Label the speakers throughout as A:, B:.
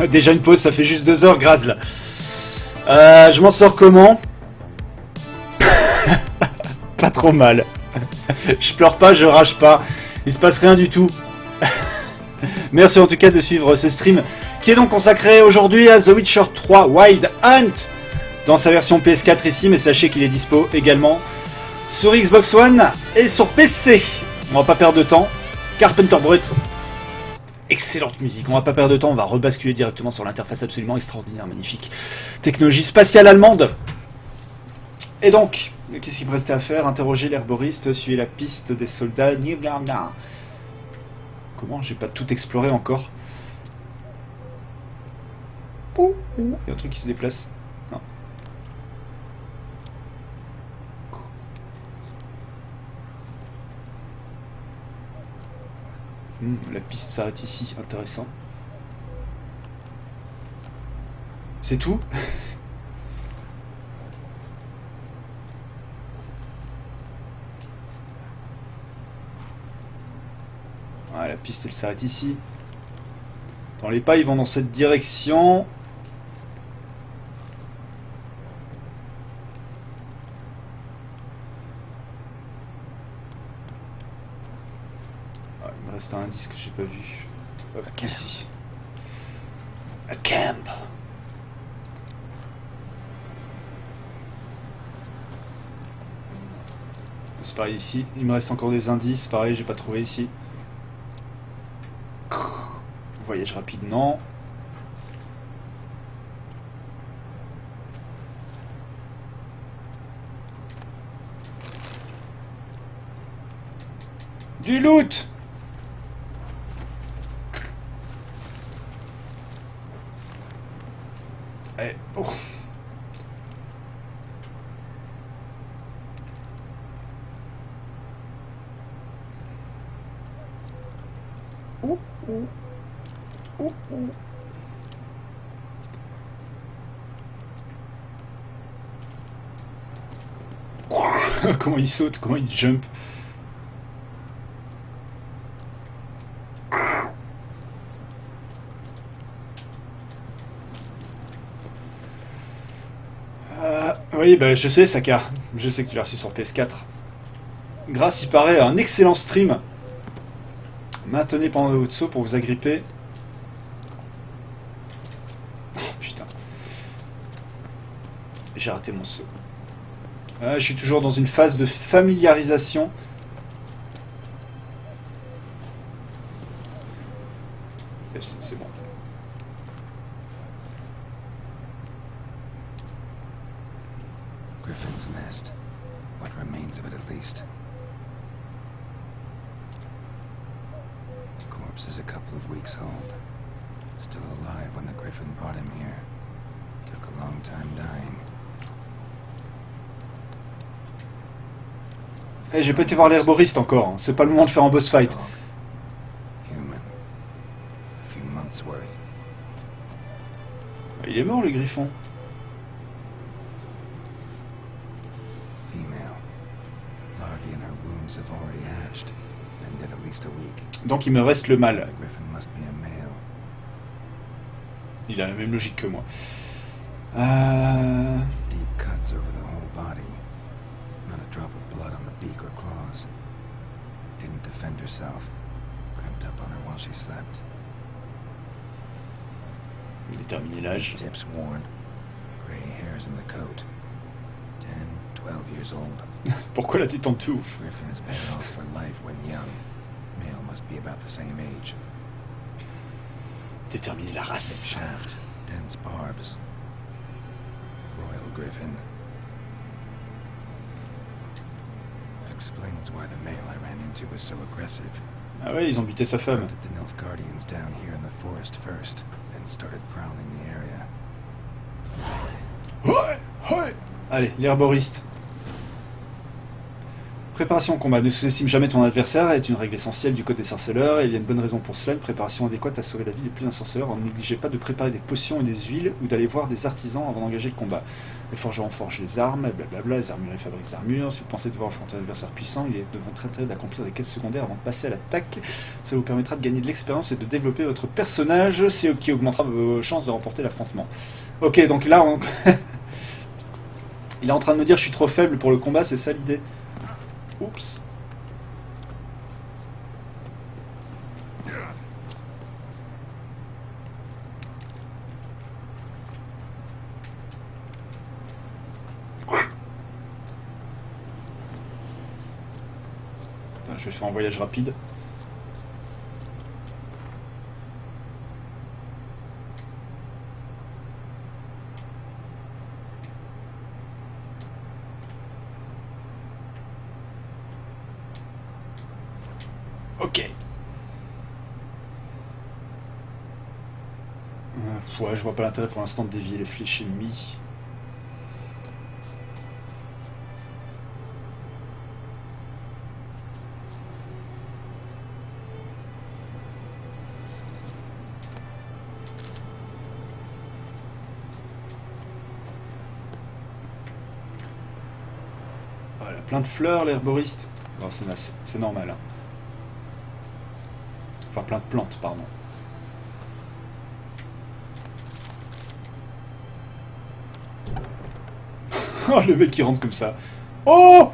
A: Déjà une pause, ça fait juste 2 heures, Graz là. Je m'en sors comment? Pas trop mal. Je pleure pas, je rage pas. Il se passe rien du tout. Merci en tout cas de suivre ce stream qui est donc consacré aujourd'hui à The Witcher 3 Wild Hunt dans sa version PS4 ici, mais sachez qu'il est dispo également sur Xbox One et sur PC. On va pas perdre de temps. Carpenter Brut. Excellente musique, on va pas perdre de temps, on va rebasculer directement sur l'interface absolument extraordinaire, magnifique. Technologie spatiale allemande. Et donc, qu'est-ce qu'il me restait à faire? Interroger l'herboriste, suivre la piste des soldats. Comment? J'ai pas tout exploré encore. Ouh, il y a un truc qui se déplace. Non. La piste s'arrête ici, intéressant. C'est tout? Ouais, la piste elle s'arrête ici. Dans les pas ils vont dans cette direction. Ah, il me reste un indice que j'ai pas vu. Hop, ici. A camp. C'est pareil ici. Il me reste encore des indices. Pareil, j'ai pas trouvé ici. Voyage rapide, non. Du loot. Eh, oh. Comment il saute, comment il jump. Oui, bah je sais, Saka. Je sais que tu l'as reçu sur PS4. Grâce, il paraît, à un excellent stream. Maintenez pendant votre saut pour vous agripper. Oh putain. J'ai raté mon saut. Je suis toujours dans une phase de familiarisation. C'est bon.
B: Griffin's nest. What remains of it at least. The corpse is a couple of weeks old. Still alive when the Griffin brought him here. Took a long time dying.
A: Hey, j'ai pas été voir l'herboriste encore, hein. C'est pas le moment de faire un boss fight.
B: Human. A few months worth.
A: Il est mort le griffon.
B: Female. Larvae in her wounds have already hatched. Been dead at least a week.
A: Donc il me reste le mâle.
B: The Griffin must be a male.
A: Il a la même logique que moi.
B: Deep cuts over the whole body. Not a drop of blood on the beak or claws. Didn't defend herself. Crept up on her while she slept.
A: Déterminer l'âge.
B: Tips worn. Gray hairs in the coat. 10, 12 years old.
A: Pourquoi la détente de ouf?
B: Griffin is better off for life when young. Male must be about the same age.
A: Déterminer la
B: Thick
A: race.
B: shaft. Dense barbs. Royal Griffin. Explains why the male I ran into was so aggressive.
A: Ah ouais, ils ont buté sa femme.
B: Hunted the Nilfgaardians down here in the forest first, then started prowling the area.
A: Ouais, ouais. Allez, l'herboriste. Préparation au combat. Ne sous-estime jamais ton adversaire est une règle essentielle du code des sorceleurs et il y a une bonne raison pour cela. Une préparation adéquate à sauver la vie de plus d'un sorceleur. Ne négligez pas de préparer des potions et des huiles ou d'aller voir des artisans avant d'engager le combat. Les forgerons forgent les armes, blablabla, les armuriers fabriquent des armures. Si vous pensez devoir affronter un adversaire puissant, il est de votre intérêt d'accomplir des quêtes secondaires avant de passer à l'attaque. Ça vous permettra de gagner de l'expérience et de développer votre personnage, ce qui augmentera vos chances de remporter l'affrontement. Ok, donc là, on... il est en train de me dire je suis trop faible pour le combat, c'est ça l'idée. Oups. Attends, je vais faire un voyage rapide. Ok. Ouais, je vois pas l'intérêt pour l'instant de dévier les flèches ennemies. Voilà, plein de fleurs, l'herboriste. Bon, c'est normal. Hein. Enfin, plein de plantes, pardon. Oh, le mec qui rentre comme ça. Oh!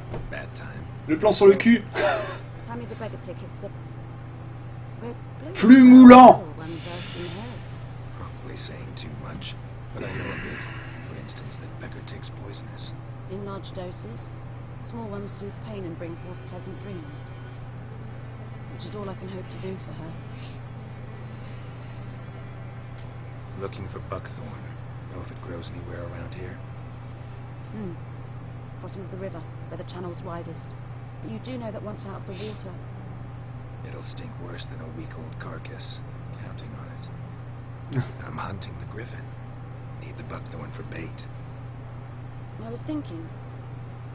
A: Le plan sur le cul. Plus moulant.
B: Probably saying too much, but I know a bit. For instance, that Becker takes poisonous.
C: In large doses, small ones soothe pain and bring forth pleasant dreams. Which is all I can hope to do for her.
B: Looking for buckthorn. Know if it grows anywhere around here?
C: Bottom of the river, where the channel's widest. But you do know that once out of the water...
B: It'll stink worse than a week-old carcass. Counting on it. I'm hunting the griffin. Need the buckthorn for bait.
C: I was thinking...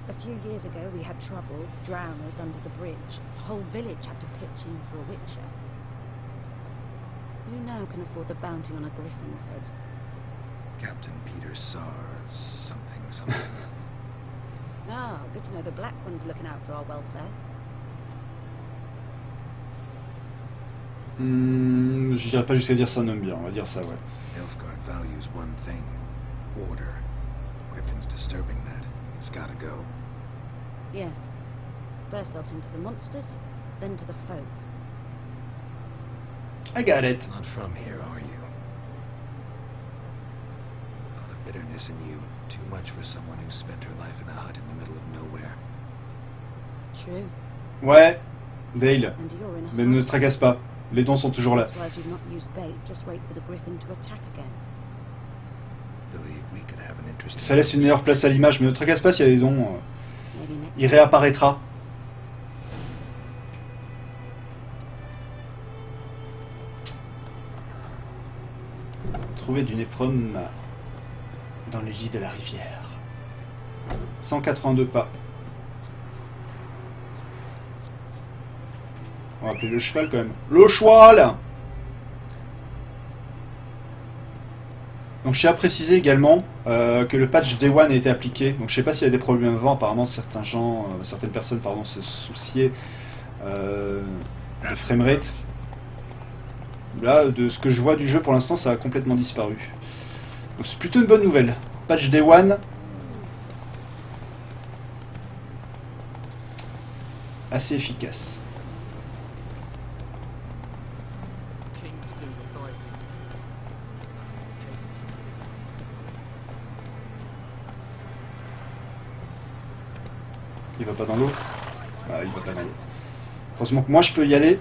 C: A few years ago we had trouble, drowners under the bridge. The whole village had to pitch in for a witcher. Who now can afford the bounty on a griffin's head?
B: Captain Peter Sars, something.
C: Ah, good to know the Black One's looking out for our welfare.
A: J'irai pas jusqu'à dire ça nomme bien, on va dire ça, ouais.
B: Nilfgaard values one thing. Order. Griffin's disturbing that. It's gotta go.
C: Yes. First they'll tend to the monsters, then to the folk.
A: I got it.
B: Not from here, are you? A lot of bitterness in you. Too much for someone who spent her life in a hut in the middle of nowhere.
C: True.
A: Ouais, Dale.
C: And you're in a
A: Mais ne te tracasse pas. Les dons sont toujours là.
C: That's why you've not used bait. Just wait for the griffin to attack again.
B: Believe we could have an interesting...
A: Ça laisse une meilleure place à l'image, mais ne te tracasse pas s'il y a des dons.
C: Maybe next
A: Il réapparaîtra. Trouver du néphrome dans le lit de la rivière. 182 pas. On va appeler le cheval quand même. Le cheval! Donc je tiens à préciser également que le patch Day One a été appliqué. Donc je sais pas s'il y a des problèmes avant. Apparemment certaines personnes se souciaient de framerate. Là, de ce que je vois du jeu pour l'instant, ça a complètement disparu. Donc c'est plutôt une bonne nouvelle. Patch Day One. Assez efficace. Il va pas dans l'eau? Ah, il va pas dans l'eau. Heureusement que moi je peux y aller.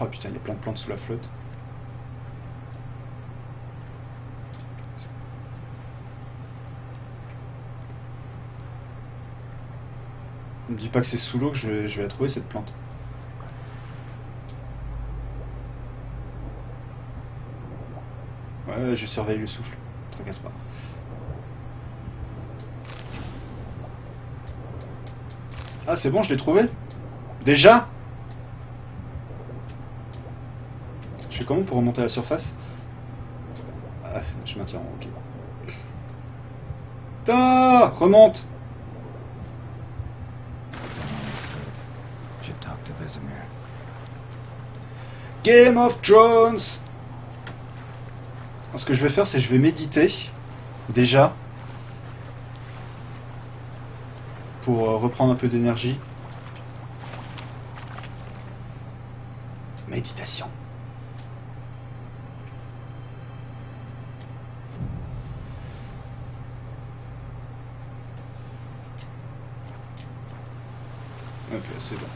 A: Oh putain, il y a plein de plantes sous la flotte. Ne me dis pas que c'est sous l'eau que je vais la trouver cette plante. Ouais, je surveille le souffle. Tracasse pas. Ah, c'est bon, je l'ai trouvé? Déjà? Je fais comment pour remonter à la surface? Ah, je maintiens, ok. Putain, remonte!
B: Should talk to Vesemir.
A: Game of Thrones! Ce que je vais faire, c'est que je vais méditer, déjà, pour reprendre un peu d'énergie. Méditation. Ok, c'est bon.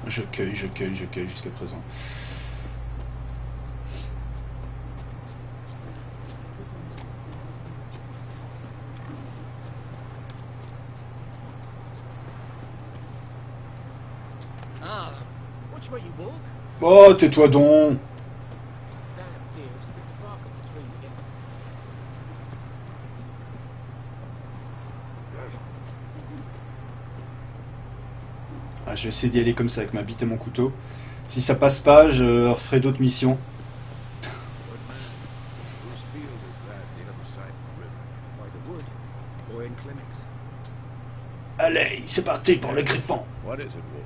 A: Je cueille jusqu'à présent.
D: Ah, which way you walk?
A: Oh, tais-toi donc!
D: Damn dear, it's getting dark on the trees again.
A: Ah, je vais essayer d'y aller comme ça avec ma bite et mon couteau. Si ça passe pas, je referai d'autres missions.
B: Good man. Whose field is that the other side of the river? By the wood? Or in clinics?
A: Allez, c'est parti pour le griffon!
B: What is it, Wolf?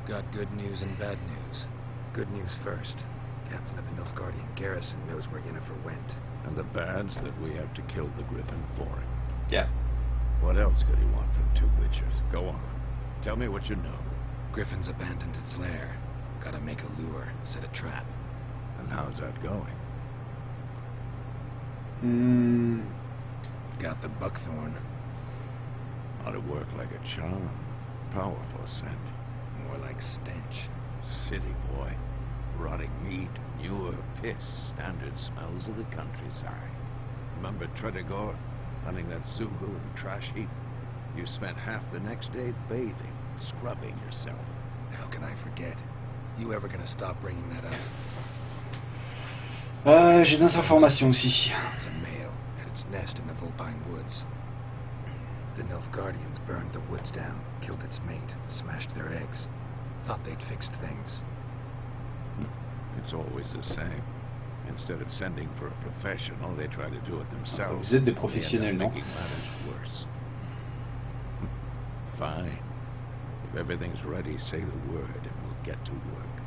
E: Got good news and bad news. Good news first. Captain of the Nilfgaardian garrison knows where Yennefer went.
B: And the bad's that we have to kill the Griffin for him.
A: Yeah.
B: What else could he want from two Witchers? Go on. Tell me what you know.
E: Griffin's abandoned its lair. Gotta make a lure, set a trap.
B: And how's that going?
E: Got the buckthorn.
B: Ought to work like a charm. Powerful scent.
E: More like stench.
B: City boy. Rotting meat, manure, piss. Standard smells of the countryside. Remember Tredegor? Hunting that Zoogle in the trash heap? You spent half the next day bathing, scrubbing yourself.
E: How can I forget? You ever gonna stop bringing that up?
A: J'ai des informations aussi.
E: It's a male, had its nest in the Vulpine Woods. The Nilfgaardians burned the woods down, killed its mate, smashed their eggs. Thought they'd fixed things.
B: It's always the same. Instead of sending for a professional, they try to do it themselves.
A: Vous êtes des
B: They end up
A: professionnels, non?
B: making matters worse. Fine. If everything's ready, say the word and we'll get to work.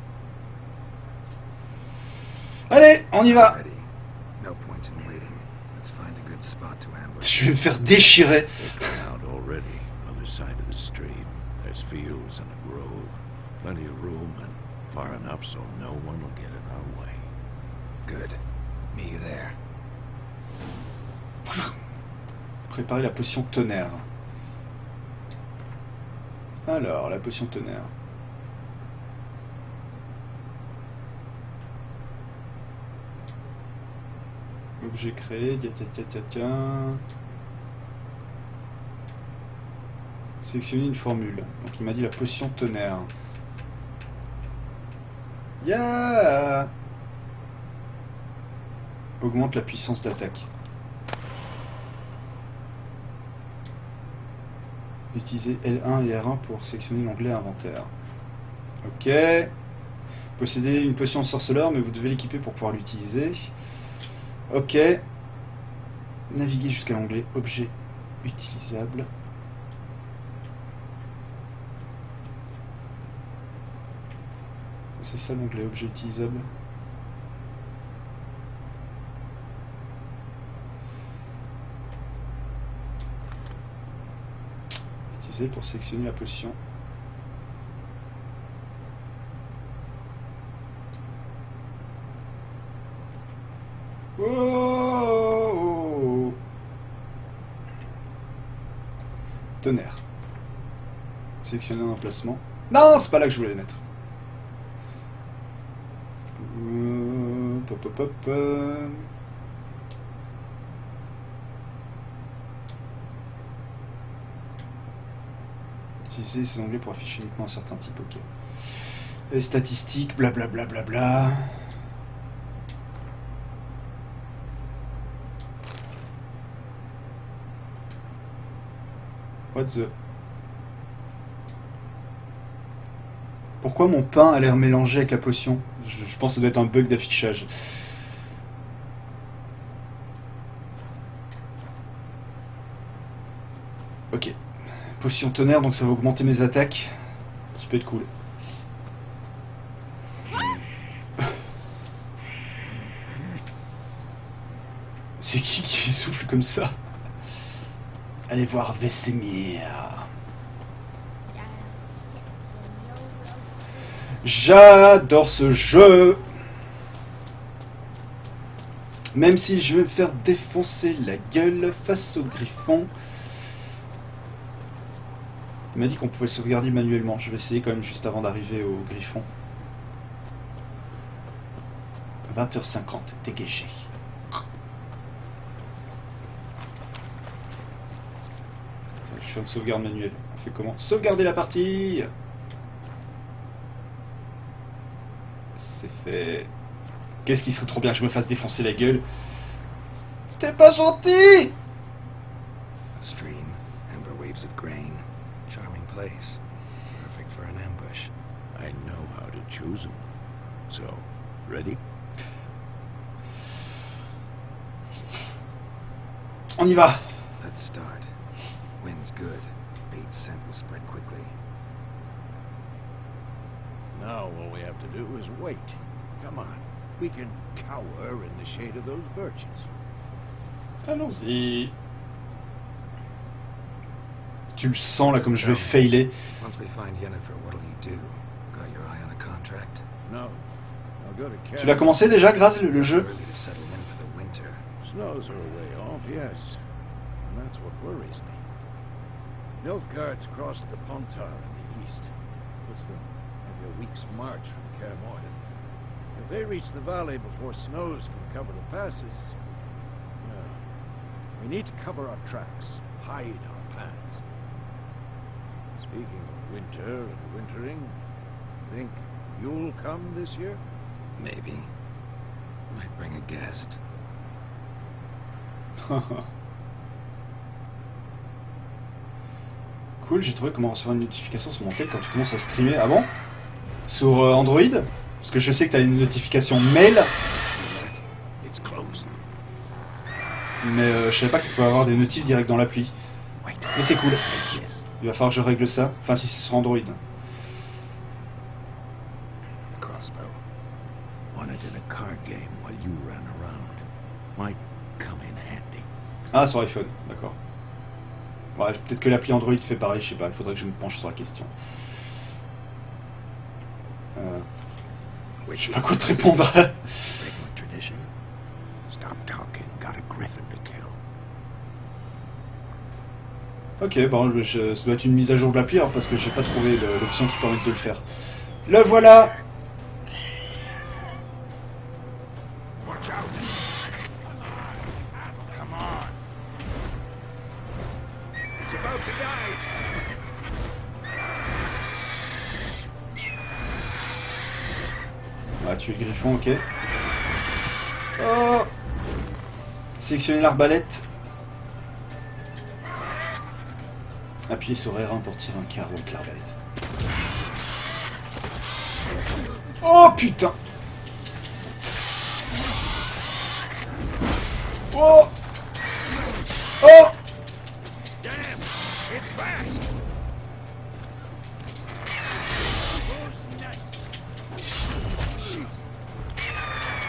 A: Allez, on y va!
E: Ready. No point in waiting. Let's find a good spot to ambush.
A: Je vais me faire déchirer.
B: They've been out already, other side of the stream. There's fields and a grove. Plenty of room and far enough so no one will get in our way.
E: Good. Meet you there.
A: Préparer la potion tonnerre. Alors, la potion tonnerre. Objet créé, sélectionner une formule. Donc il m'a dit la potion tonnerre. Yeah! Augmente la puissance d'attaque. Utilisez L1 et R1 pour sélectionner l'onglet inventaire. Ok. Possédez une potion sorceleur, mais vous devez l'équiper pour pouvoir l'utiliser. Ok. Naviguez jusqu'à l'onglet objet utilisable. C'est ça l'onglet objet utilisable. Utiliser pour sélectionner la potion. Oh! Tonnerre. Sélectionner un emplacement. Non, c'est pas là que je voulais les mettre. Pop, pop, pop. Vous Utiliser ces onglets pour afficher uniquement un certain type, ok. Les statistiques, blablabla. Bla, bla, bla. What the... Pourquoi mon pain a l'air mélangé avec la potion? Je pense que ça doit être un bug d'affichage. Ok. Potion tonnerre, donc ça va augmenter mes attaques. Ça peut être cool. C'est qui souffle comme ça? Allez voir Vesemir. J'adore ce jeu. Même si je vais me faire défoncer la gueule face au griffon. Il m'a dit qu'on pouvait sauvegarder manuellement. Je vais essayer quand même juste avant d'arriver au griffon. 20h50, dégagé. Je fais une sauvegarde manuelle. On fait comment? Sauvegarder la partie. C'est fait. Qu'est-ce qui serait trop bien que je me fasse défoncer la gueule? T'es pas gentil!
E: A stream, amber waves of grain. Charming place. Perfect for an ambush.
B: I know how to choose them. So, ready?
A: On y va.
E: Let's start. Wind's good. Bait's scent will spread quickly.
B: Now all we have to do is wait. Come on. We can cower in the shade of those birches.
A: Allons-y. Tu le sens là comme je vais failer.
E: Once we find Yennefer, what'll you do? Got your eye on a contract?
B: No. I'll go to
A: Tu l'as commencé déjà, Graz, le jeu?
E: Early to settle in for the winter.
B: Snows are a way off, yes. And that's what worries me. Nilfgaard's crossed the Pontar in the east. Puts them maybe a week's march from Kaer Morhen. If they reach the valley before snows can cover the passes... No. We need to cover our tracks, hide our paths. Speaking of winter and wintering, think you'll come this year?
E: Maybe. Might bring a guest.
A: Cool, j'ai trouvé comment recevoir une notification sur mon tel quand tu commences à streamer. Ah bon? Sur Android? Parce que je sais que t'as une notification mail.
B: It's closed.
A: Mais je savais pas que tu pouvais avoir des notifs directs dans l'appli. Mais c'est cool.
B: Yes.
A: Il va falloir que je règle ça. Enfin, si c'est sur Android.
E: A crossbow.
B: Wanted in a card game while you ran around. Might come in handy.
A: Ah, sur iPhone, d'accord. Ouais, peut-être que l'appli Android fait pareil, je sais pas. Il faudrait que je me penche sur la question. Je sais pas quoi te répondre.
B: Breaking tradition. Stop talking. Got a griffin to kill.
A: Ok, bon, ça doit être une mise à jour de l'appli, hein, parce que j'ai pas trouvé l'option qui permet de le faire. Le voilà!
B: Watch out! Come on! It's about to dive!
A: On va tuer le griffon, ok. Oh! Sélectionner l'arbalète. Appuyez sur R1 pour tirer un carreau avec l'arbalète. Oh putain! Oh! Oh!
B: Damn! It's fast! Who's next?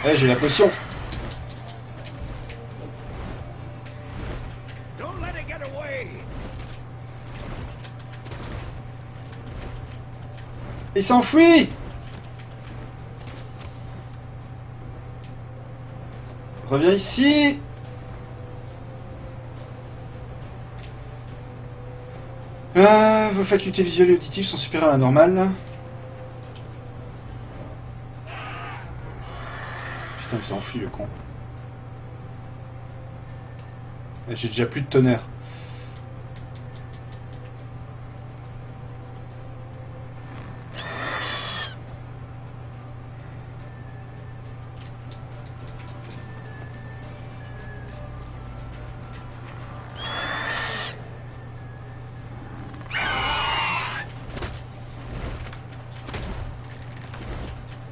A: Eh, j'ai la potion!
B: Don't let it get away!
A: Il s'enfuit! Reviens ici! Vos facultés visuelles et auditives sont supérieures à la normale. Putain, il s'est enfui le con. J'ai déjà plus de tonnerre.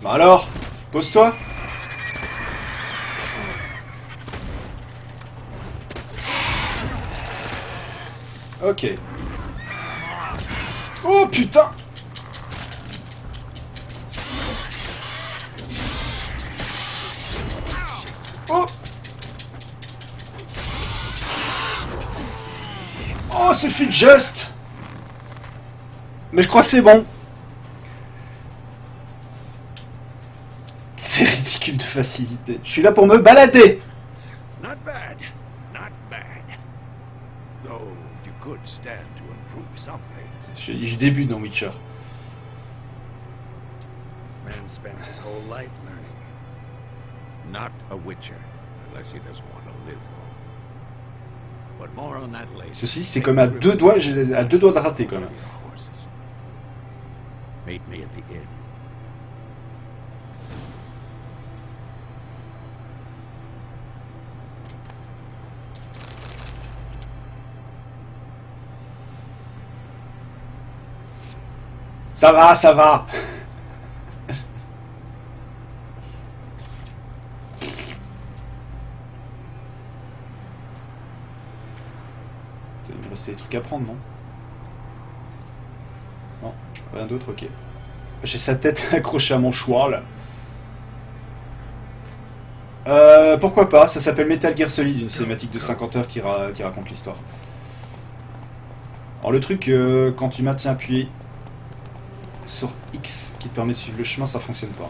A: Bah alors, pose-toi. Ok. Oh putain! Oh! Oh, c'est fait juste! Mais je crois que c'est bon. C'est ridicule de facilité. Je suis là pour me balader.
B: Not bad. Not bad. Though you could stand to improve some things.
A: Je débute dans Witcher.
E: Man spends his whole life learning.
B: Not a witcher, unless he doesn't want to live long. But more on that later.
A: Ceci, c'est comme à deux doigts de rater quand même.
B: Meet me at the inn.
A: Ça va, ça va. Il me reste des trucs à prendre, non? Non, rien d'autre, ok. J'ai sa tête accrochée à mon chouard, là. Pourquoi pas, ça s'appelle Metal Gear Solid, une cinématique de 50 heures qui raconte l'histoire. Alors le truc, quand tu maintiens appuyé sur X qui te permet de suivre le chemin, ça fonctionne pas.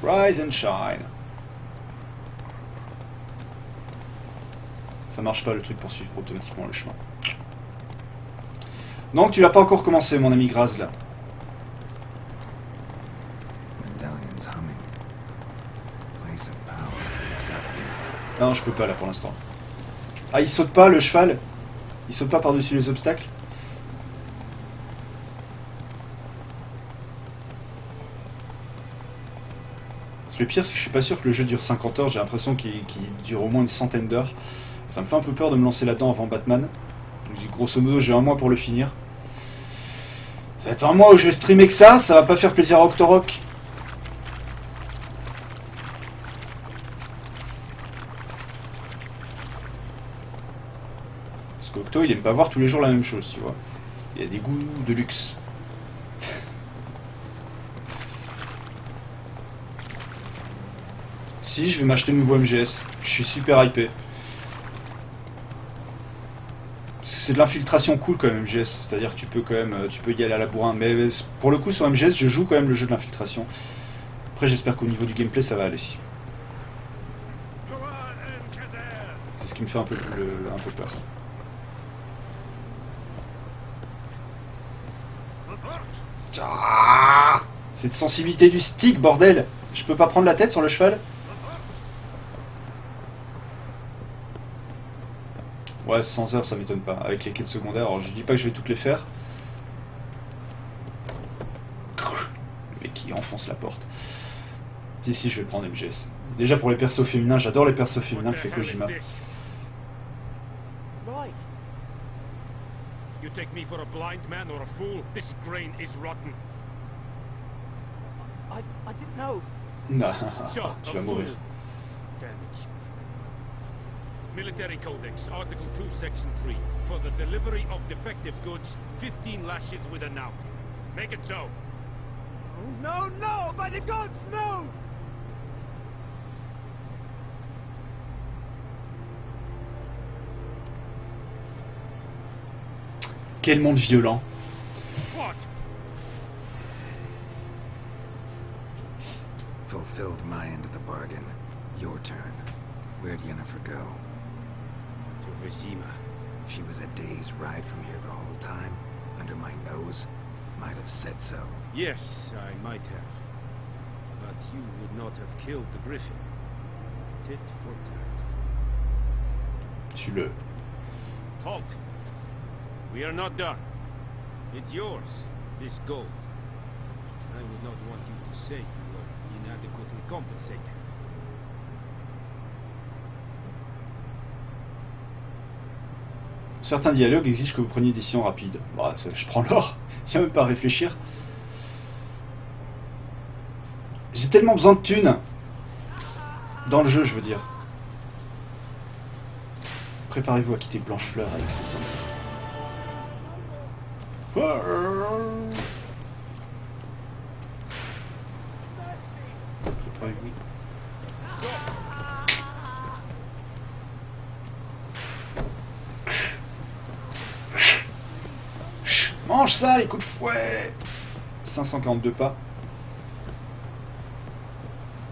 A: Rise and shine. Ça marche pas le truc pour suivre automatiquement le chemin. Donc tu l'as pas encore commencé mon ami Graz là.
E: Medallion's humming. Place of power. It's gotta be.
A: Non, je peux pas là pour l'instant. Ah, il saute pas le cheval? Il saute pas par-dessus les obstacles? Le pire, c'est que je suis pas sûr que le jeu dure 50 heures. J'ai l'impression qu'il dure au moins une centaine d'heures. Ça me fait un peu peur de me lancer là-dedans avant Batman. Donc, grosso modo, j'ai un mois pour le finir. Ça va être un mois où je vais streamer que ça va pas faire plaisir à Octorok. Parce qu'Octo, il aime pas voir tous les jours la même chose, tu vois. Il y a des goûts de luxe. Si, je vais m'acheter le nouveau MGS. Je suis super hypé. C'est de l'infiltration cool quand même MGS, c'est-à-dire que tu peux quand même y aller à la bourrin. Mais pour le coup sur MGS, je joue quand même le jeu de l'infiltration. Après j'espère qu'au niveau du gameplay ça va aller. C'est ce qui me fait un peu peur. Ah, cette sensibilité du stick, bordel! Je peux pas prendre la tête sur le cheval? Ouais, 100 heures, ça m'étonne pas. Avec les quêtes secondaires, alors je dis pas que je vais toutes les faire. Le mec qui enfonce la porte. Si, je vais prendre MGS. Déjà pour les persos féminins, j'adore les persos féminins que fait Kojima.
D: Right. You take me for a blind man or a fool? This grain is rotten. I didn't know.
A: Non,
D: So,
A: tu
D: a
A: vas mourir.
D: fool. Damn it. Military Codex, Article 2, Section 3. For the delivery of defective goods, 15 lashes with a knout. Make it so. Oh, no, no! By the gods, no!
A: Quel monde violent.
D: What?
E: Fulfilled my end of the bargain. Your turn. Where'd Yennefer go?
D: To Vizima.
E: She was a day's ride from here the whole time. Under my nose. Might have said so.
D: Yes, I might have. But you would not have killed the Griffin. Tit for tat.
A: Tue-le.
D: Halt! We are not done. It's yours, this gold. I would not want you to say you were inadequately compensated.
A: Certains dialogues exigent que vous preniez une décision rapide. Bah, ça, je prends l'or. Il n'y a même pas à réfléchir. J'ai tellement besoin de thunes. Dans le jeu, je veux dire. Préparez-vous à quitter Blanchefleur avec les sangs. Préparez-vous. Mange ça, les coups de fouet. 542 pas.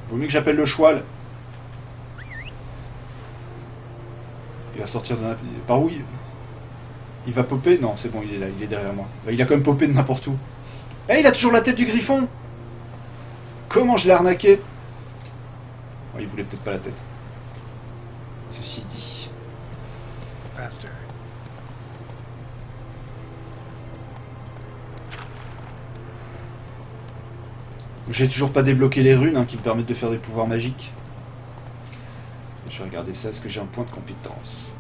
A: Vaut mieux que j'appelle le choual. Il va sortir de la... Par où il va popper? Non, c'est bon, il est là, il est derrière moi. Bah, il a quand même popé de n'importe où. Eh, il a toujours la tête du griffon. Comment je l'ai arnaqué? Oh, il voulait peut-être pas la tête. Ceci dit...
E: Faster.
A: J'ai toujours pas débloqué les runes qui me permettent de faire des pouvoirs magiques. Je vais regarder ça, est-ce que j'ai un point de compétence?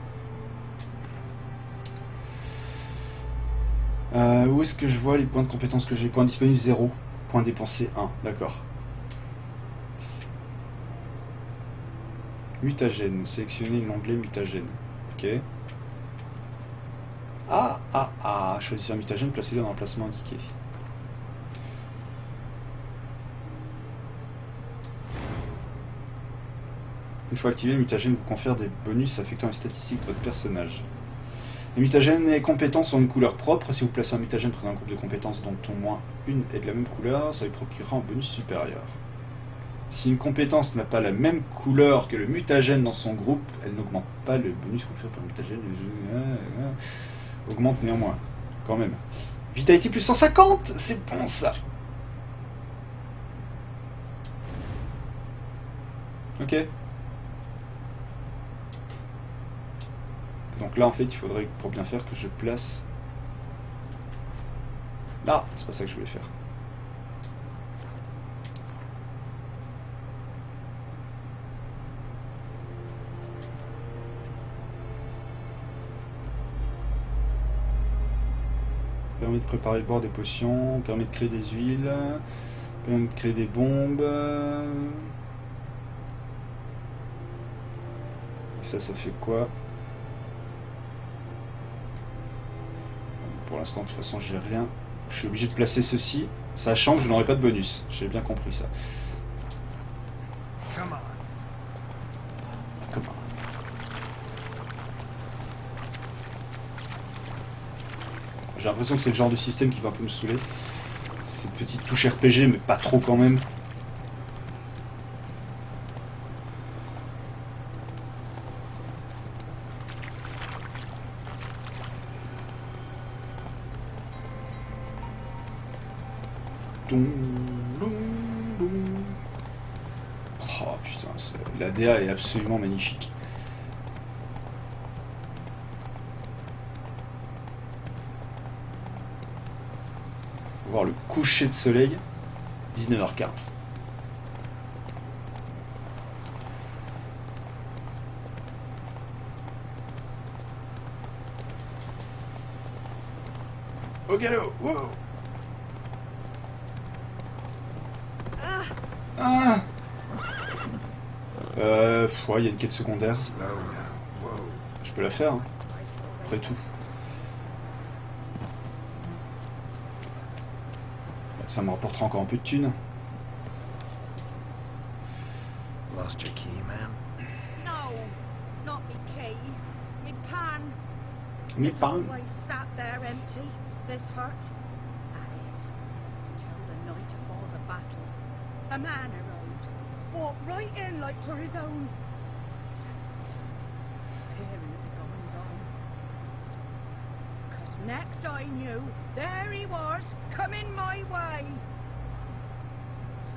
A: Où est-ce que je vois les points de compétence que j'ai? Points disponibles 0, points dépensés 1, d'accord. Mutagène, sélectionnez l'onglet mutagène. Ok. Choisissez un mutagène, placez-le dans l'emplacement indiqué. Une fois activé, le mutagène vous confère des bonus affectant les statistiques de votre personnage. Les mutagènes et compétences ont une couleur propre. Si vous placez un mutagène près d'un groupe de compétences dont au moins une est de la même couleur, ça lui procurera un bonus supérieur. Si une compétence n'a pas la même couleur que le mutagène dans son groupe, elle n'augmente pas le bonus conféré par le mutagène. Augmente néanmoins, quand même. Vitalité plus 150, c'est bon ça. Ok. Donc là, en fait, il faudrait, pour bien faire, que je place... Ah, c'est pas ça que je voulais faire. Permet de préparer et de boire des potions, permet de créer des huiles, permet de créer des bombes... Et ça fait quoi? Pour l'instant, de toute façon, j'ai rien. Je suis obligé de placer ceci, sachant que je n'aurai pas de bonus. J'ai bien compris ça.
E: Come on.
A: Come on. J'ai l'impression que c'est le genre de système qui va un peu me saouler. Cette petite touche RPG, mais pas trop quand même. Oh putain, la DA est absolument magnifique. On va voir le coucher de soleil, 19h15. Au galop, wow. Ah. Ouais, il y a une quête secondaire.
E: Slow now. Whoa.
A: Je peux la faire, hein. Après tout. Ça me rapportera encore un peu de thunes.
E: Lost your key, man?
F: No, not me key. Me pan.
A: Mais
F: It's
A: pas.
F: always sat there empty, this hut. That is, till the night of all the battle. A man arrived, walked right in like 'twere his own. Peering at the goings on. 'Cause next I knew, there he was, coming my way. So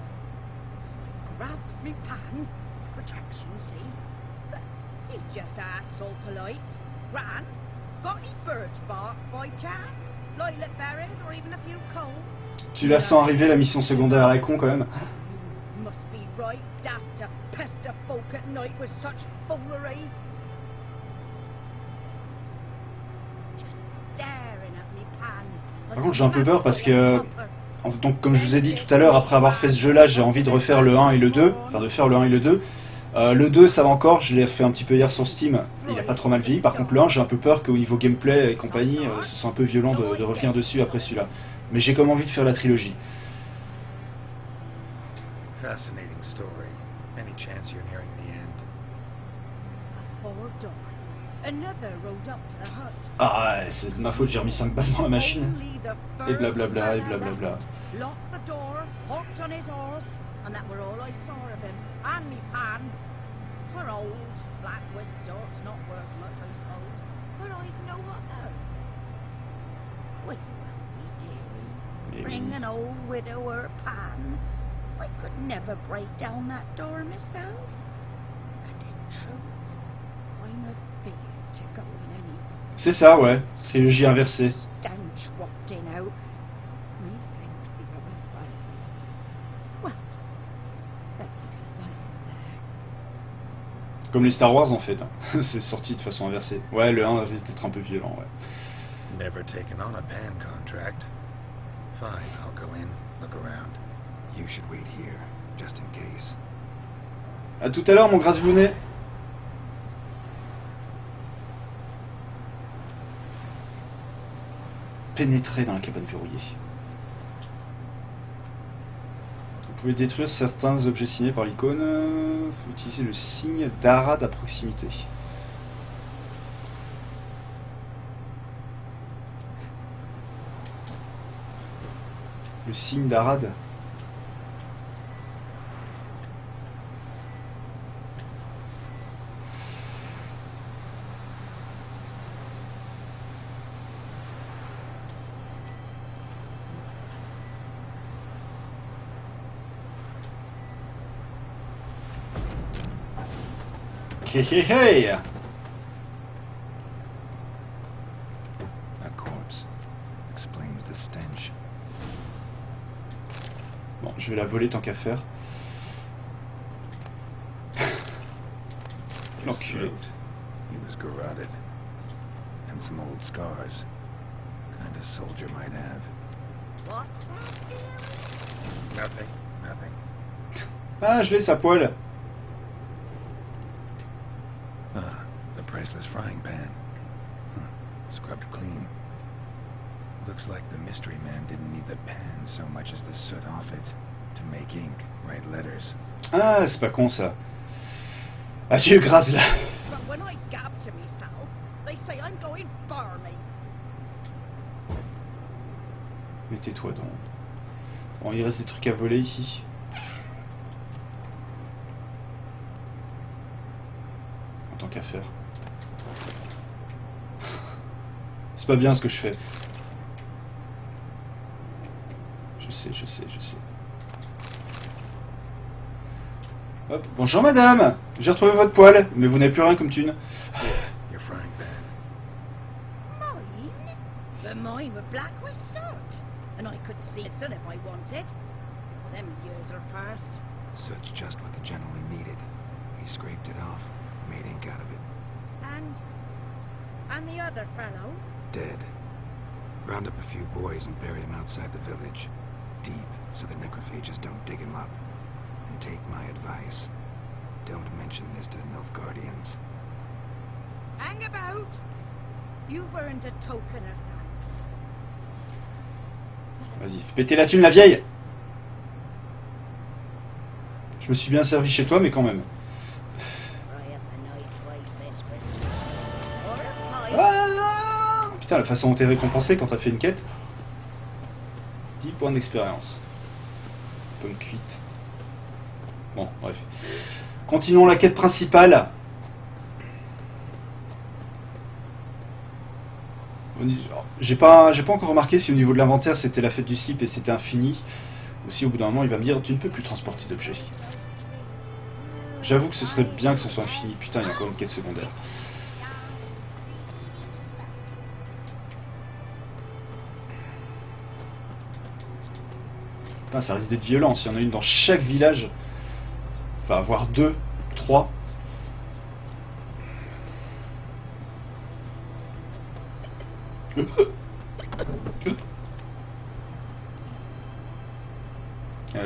F: I grabbed me pan, for protection, see? But he just asked all polite. Gran, got any birch bark by chance? Lilac berries or even a few coals?
A: Tu la sens arriver, la mission secondaire est con quand même.
F: You must be right daft to pester folk at night with such foolery. Just staring at me pan.
A: Par contre, j'ai un peu peur parce que Donc comme je vous ai dit tout à l'heure, après avoir fait ce jeu là, j'ai envie de refaire le 1 et le 2, enfin de faire le 1 et le 2. Le 2 ça va encore, je l'ai refait un petit peu hier sur Steam, il a pas trop mal vieilli. Par contre le 1 j'ai un peu peur qu'au niveau gameplay et compagnie, ce soit un peu violent de revenir dessus après celui-là. Mais j'ai comme envie de faire la trilogie.
E: Fascinating story. Any chance you're nearing the end?
F: Four door. Another rode up to the hut.
A: Ah ouais, c'est de ma faute, j'ai remis 5 balles dans la machine.
F: Only the
A: Et
F: first
A: blablabla, et
F: fella
A: blablabla.
F: left. Locked the door, hopped on his horse, and that were all I saw of him. And me pan. 'Twere old, black with sort, not worth much, I suppose. But I've no other. Will you help me, dearie?
A: Eh
F: Bring
A: oui.
F: an old widower pan. I could never break down that door myself. And in truth, I'm afeard to go in any
A: C'est ça, ouais. Trilogie inversée.
F: stench wafting out. Methinks the other fellow. Well, then he's lying there.
A: Comme les Star Wars en fait. Hein. C'est sorti de façon inversée. Ouais, le 1 risque d'être un peu violent, ouais.
E: Never taken on a band contract. Fine, I'll go in, look around. You should wait here, just in case.
A: A tout à l'heure, mon Graslounet. Pénétrer dans la cabane verrouillée. Vous pouvez détruire certains objets signés par l'icône. Faut utiliser le signe d'Arad à proximité. Le signe d'Arad. Hey hey hey!
E: A corpse explains the stench.
A: Bon, je vais la voler tant qu'à faire.
E: His
A: L'enculé.
E: throat, he was garroted. And some old scars. Kind of soldier might have.
F: What's that, dearie?
E: Nothing, nothing.
A: Ah, je l'ai sa poêle.
E: Ah, the priceless frying pan. Scrubbed clean. Looks like the mystery man didn't need the pan so much as the soot off it. To make ink, write letters.
A: Ah, c'est pas con ça. Adieu, Grasla.
F: But when I gab to myself, they say I'm going barmy.
A: Mais tais-toi donc. Bon, il reste des trucs à voler ici. En tant qu'à faire. C'est pas bien ce que je fais. Je sais, je sais, je sais. Hop, bonjour madame. J'ai retrouvé votre poêle, mais vous n'avez plus rien comme thune.
E: Your frying pan.
F: Mine? The mine were black with soot. And I could see the sun if I wanted. Them years are past.
E: Soot's just what the gentleman needed. He scraped it off, made ink out of it.
F: And the other fellow?
E: Dead. Round up a few boys and bury him outside the village. Deep, so the necrophages don't dig him up. And take my advice. Don't mention this to the Nilfgaardians.
F: Hang about! You've earned a token of thanks.
A: Vas-y, fais péter la thune, la vieille. Je me suis bien servi chez toi, mais quand même. Ah putain, la façon dont t'es récompensé quand t'as fait une quête. 10 points d'expérience. Pomme cuite. Bon, bref. Continuons la quête principale. J'ai pas encore remarqué si au niveau de l'inventaire c'était la fête du slip et c'était infini. Ou si au bout d'un moment il va me dire tu ne peux plus transporter d'objets. J'avoue que ce serait bien que ce soit infini. Putain, il y a encore une quête secondaire. Putain, ça risque d'être violent. S'il y en a une dans chaque village, enfin, voire 2, 3.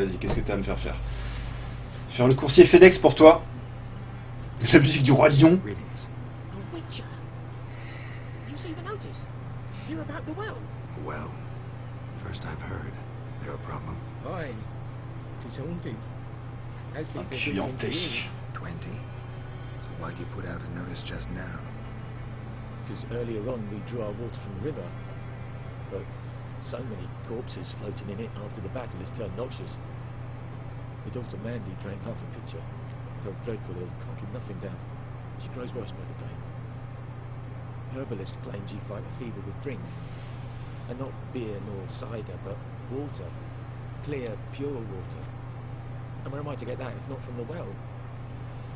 A: vas-y, qu'est-ce que t'as à me faire faire? Faire le coursier FedEx pour toi. La musique du Roi Lion.
E: Greetings.
G: A Witcher. You see the notice? Hear about the well?
E: Well, first I've heard. There a problem?
G: Aye. It is haunted. Has been for
A: Puis
G: 20
A: hanté.
G: years.
E: 20? So why'd you put out a notice just now?
G: Because earlier on we drew our water from the river. But so many corpses floating in it after the battle has turned noxious. My daughter Mandy drank half a pitcher. Felt dreadful ill, can't keep nothing down. She grows worse by the day. Herbalist claims you fight a fever with drink. And not beer nor cider, but water. Clear, pure water. And where am I to get that if not from the well?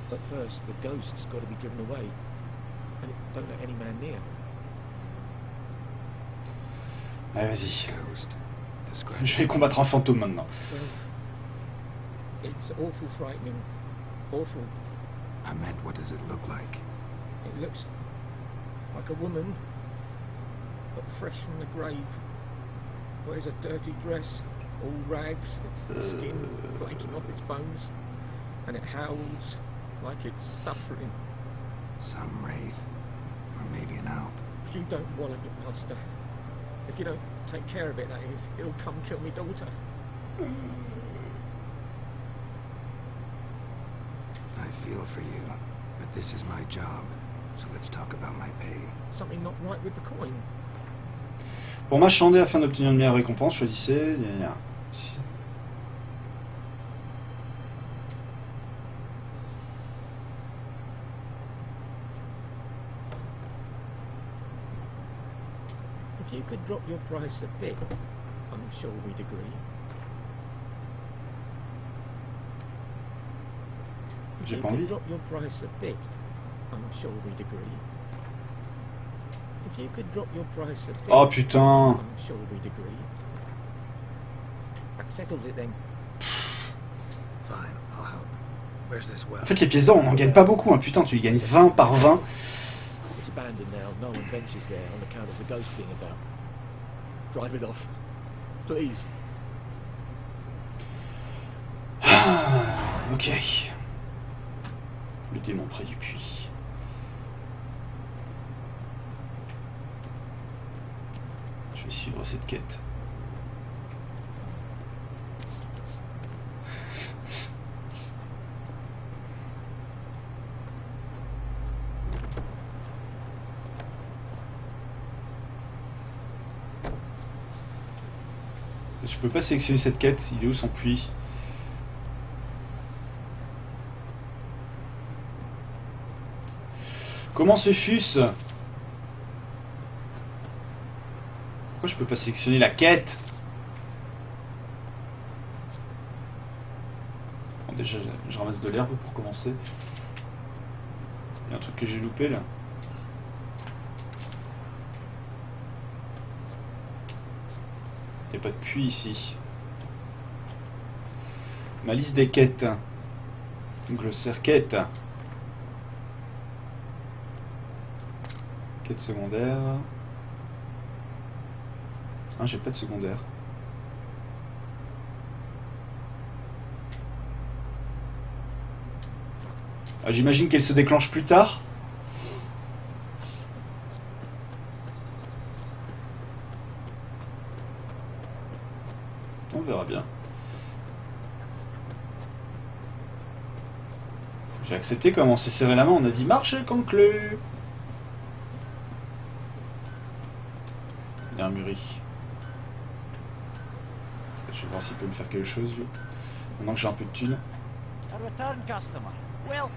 G: But first, the ghost's got to be driven away. And it don't let any man near.
A: Allez, vas-y.
E: Ghost. Describe
A: Je vais combattre un fantôme maintenant.
G: Well, it's awful frightening. Awful.
E: I meant, what does it look like?
G: It looks like a woman, but fresh from the grave. Wears a dirty dress, all rags, its skin flaking off its bones, and it howls like it's suffering.
E: Some wraith. Or maybe an alp.
G: If you don't wallop it, Master, if you don't take care of it, that is, it'll come kill me daughter.
E: I feel for you, but this is my job. So let's talk about my pay.
G: Something not right with the coin.
A: Pour marchander afin d'obtenir une meilleure récompense, choisissez. Si.
G: If you could drop your price a bit, I'm sure we'd agree. If
A: J'ai
G: you
A: pas
G: could
A: envie.
G: drop your price a bit, I'm sure we'd agree. If you could drop your price a bit,
A: Oh putain.
G: I'm sure we'd agree. That settles it then.
E: Fine, I'll help. Where's this well?
A: En fait, les pièces d'or, on n'en gagne pas beaucoup. Hein. Putain, tu y gagnes 20 par 20.
G: It's abandoned now. No one ventures there on account of the ghost being about. Drive it off, please.
A: Ok. Le démon près du puits. Je vais suivre cette quête. Je peux pas sélectionner cette quête. Il est où son puits? Comment ce fût-ce? Pourquoi je peux pas sélectionner la quête? Bon, déjà, je ramasse de l'herbe pour commencer. Il y a un truc que j'ai loupé là. Il n'y a pas de puits ici. Ma liste des quêtes. Glossaire quête. Quête secondaire. Ah, j'ai pas de secondaire. Ah, j'imagine qu'elle se déclenche plus tard. On verra bien. J'ai accepté comment on s'est serré la main, on a dit marché conclu. Il y a un mûri. Je vais voir s'il peut me faire quelque chose lui. Maintenant que j'ai un peu de thunes.
H: A return customer. Welcome.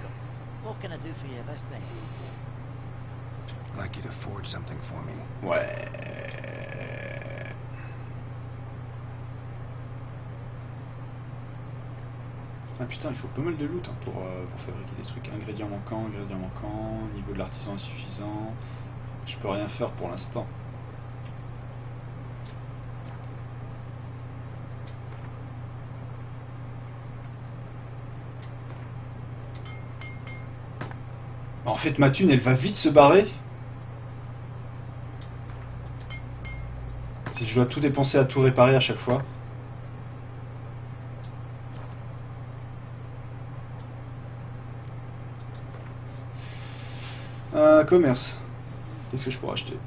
H: What can I do for you this time?
E: I'd like you to forge something for me.
A: Ouais. Ah putain, il faut pas mal de loot hein, pour fabriquer des trucs. Ingrédients manquants, niveau de l'artisan insuffisant. Je peux rien faire pour l'instant. En fait, ma thune, elle va vite se barrer. Si je dois tout dépenser à tout réparer à chaque fois. Commerce. Qu'est-ce que je pourrais acheter?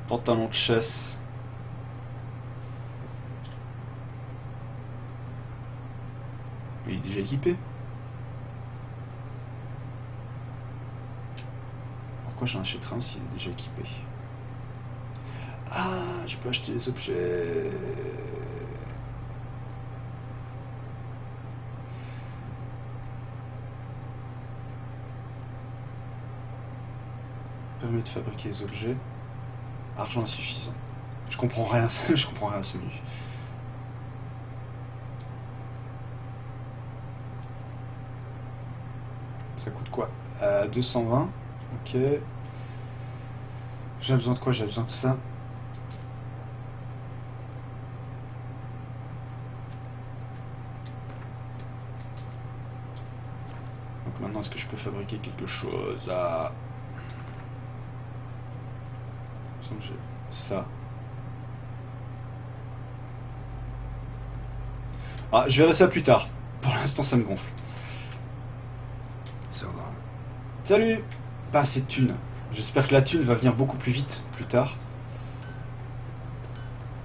A: Pantalon de chasse. Mais il est déjà équipé. Pourquoi j'en achèterai un s'il est déjà équipé? Ah, je peux acheter des objets. Permet de fabriquer des objets. Argent insuffisant. Je comprends rien, je comprends rien à ce menu. Ça coûte quoi? 220. Ok. J'ai besoin de quoi? J'ai besoin de ça. Donc maintenant, est-ce que je peux fabriquer quelque chose? Ah. J'ai ça. Ah, je verrai ça plus tard. Pour l'instant, ça me gonfle. Salut! Pas assez de thunes. J'espère que la thune va venir beaucoup plus vite, plus tard.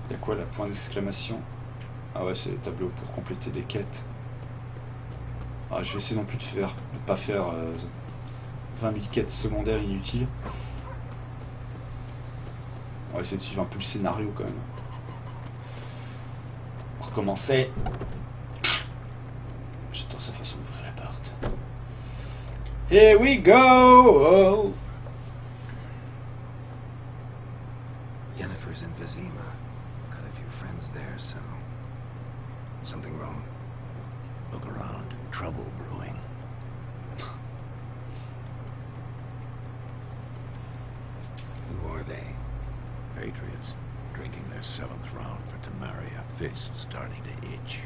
A: Il y a quoi là? Point d'exclamation. Ah ouais, c'est le tableau pour compléter des quêtes. Ah, je vais essayer non plus de pas faire 20 000 quêtes secondaires inutiles. On va essayer de suivre un peu le scénario quand même. On va recommencer. J'adore sa façon d'ouvrir la porte. Here we go! Oh.
E: Yennefer's in Vizima. Got a few friends there, so... Something wrong?
B: Look around. Trouble brewing.
E: Who are they?
B: Patriots. Drinking their 7th round for Tamaria. Fist starting to itch.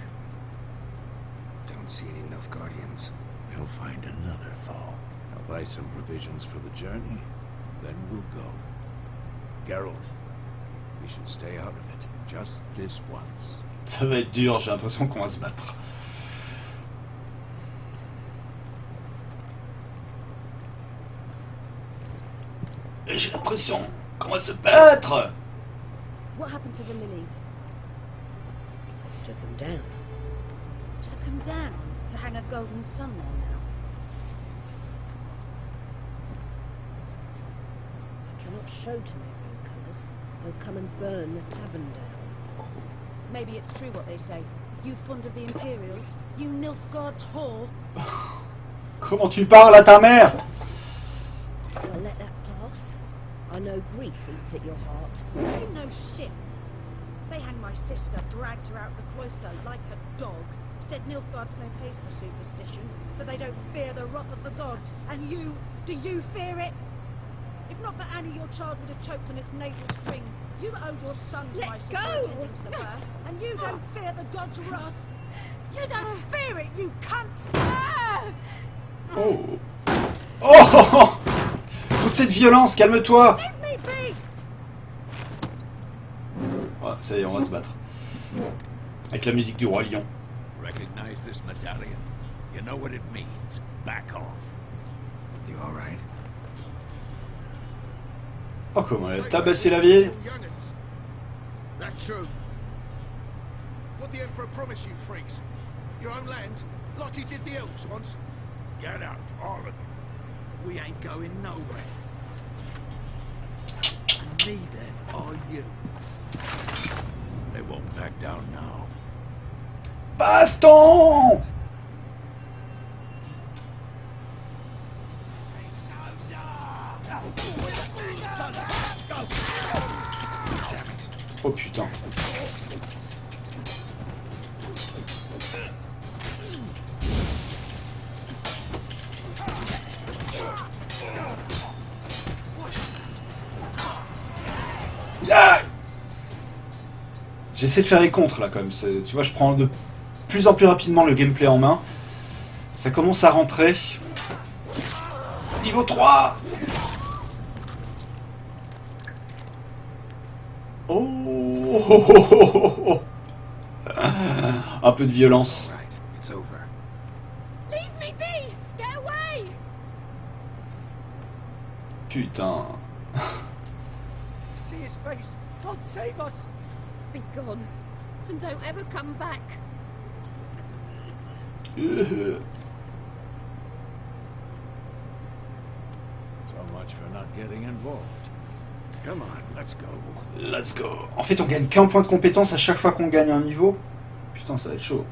E: Don't see any Nilfgaardians.
B: We'll find another fall. I'll buy some provisions for the journey. Then we'll go. Geralt, we should stay out of it. Just this once.
A: Ça va être dur, j'ai l'impression qu'on va se battre. Et j'ai l'impression qu'on va se battre.
C: What happened to the lilies?
F: Took him down.
C: Took them down to hang a golden sun there now.
F: I cannot show Temerian colours. They'll come and burn the tavern down.
C: Maybe it's true what they say. You fond of the Imperials? You Nilfgaard's whore?
A: Comment tu parles à ta mère?
F: I'll let that pass. I know grief eats at your heart.
C: You know shit. They hanged my sister, dragged her out of the cloister like a dog. Said Nilfgaard's no place for superstition, that they don't fear the wrath of the gods. And you, do you fear it? If not for Annie, your child would have choked on its navel string. You owe your son to my sister who attended to the birth, and you don't fear the gods' wrath. You don't fear it, you cunt!
A: Oh. Oh. Toute cette violence, calme-toi.
C: Let me be!
A: Ouais, ça y est, on va se battre. Avec la musique du Roi Lion.
B: Recognize this medallion? You know what it means. Back off.
E: You alright?
A: Oh, comment elle a tabassé la vieille.
I: That's true. What the Emperor promised you, freaks? Your own land? Like he did the elves once?
B: Get out, all of them.
I: We ain't going nowhere. And neither are you.
B: They won't back down now.
A: Baston. Oh putain. Ah, j'essaie de faire les contres là quand même. Tu vois, je prends de plus en plus rapidement le gameplay en main. Ça commence à rentrer. Niveau 3. Oh. Oh, oh, oh, oh, oh. Un peu de violence.
E: All right, it's over.
C: Leave me be! Get away!
A: Putain.
G: See his face! God save us!
C: Be gone, and don't ever come back.
B: So much for not getting involved. Come on, let's go.
A: Let's go. En fait, on gagne qu'un point de compétence à chaque fois qu'on gagne un niveau. Putain, ça va être chaud.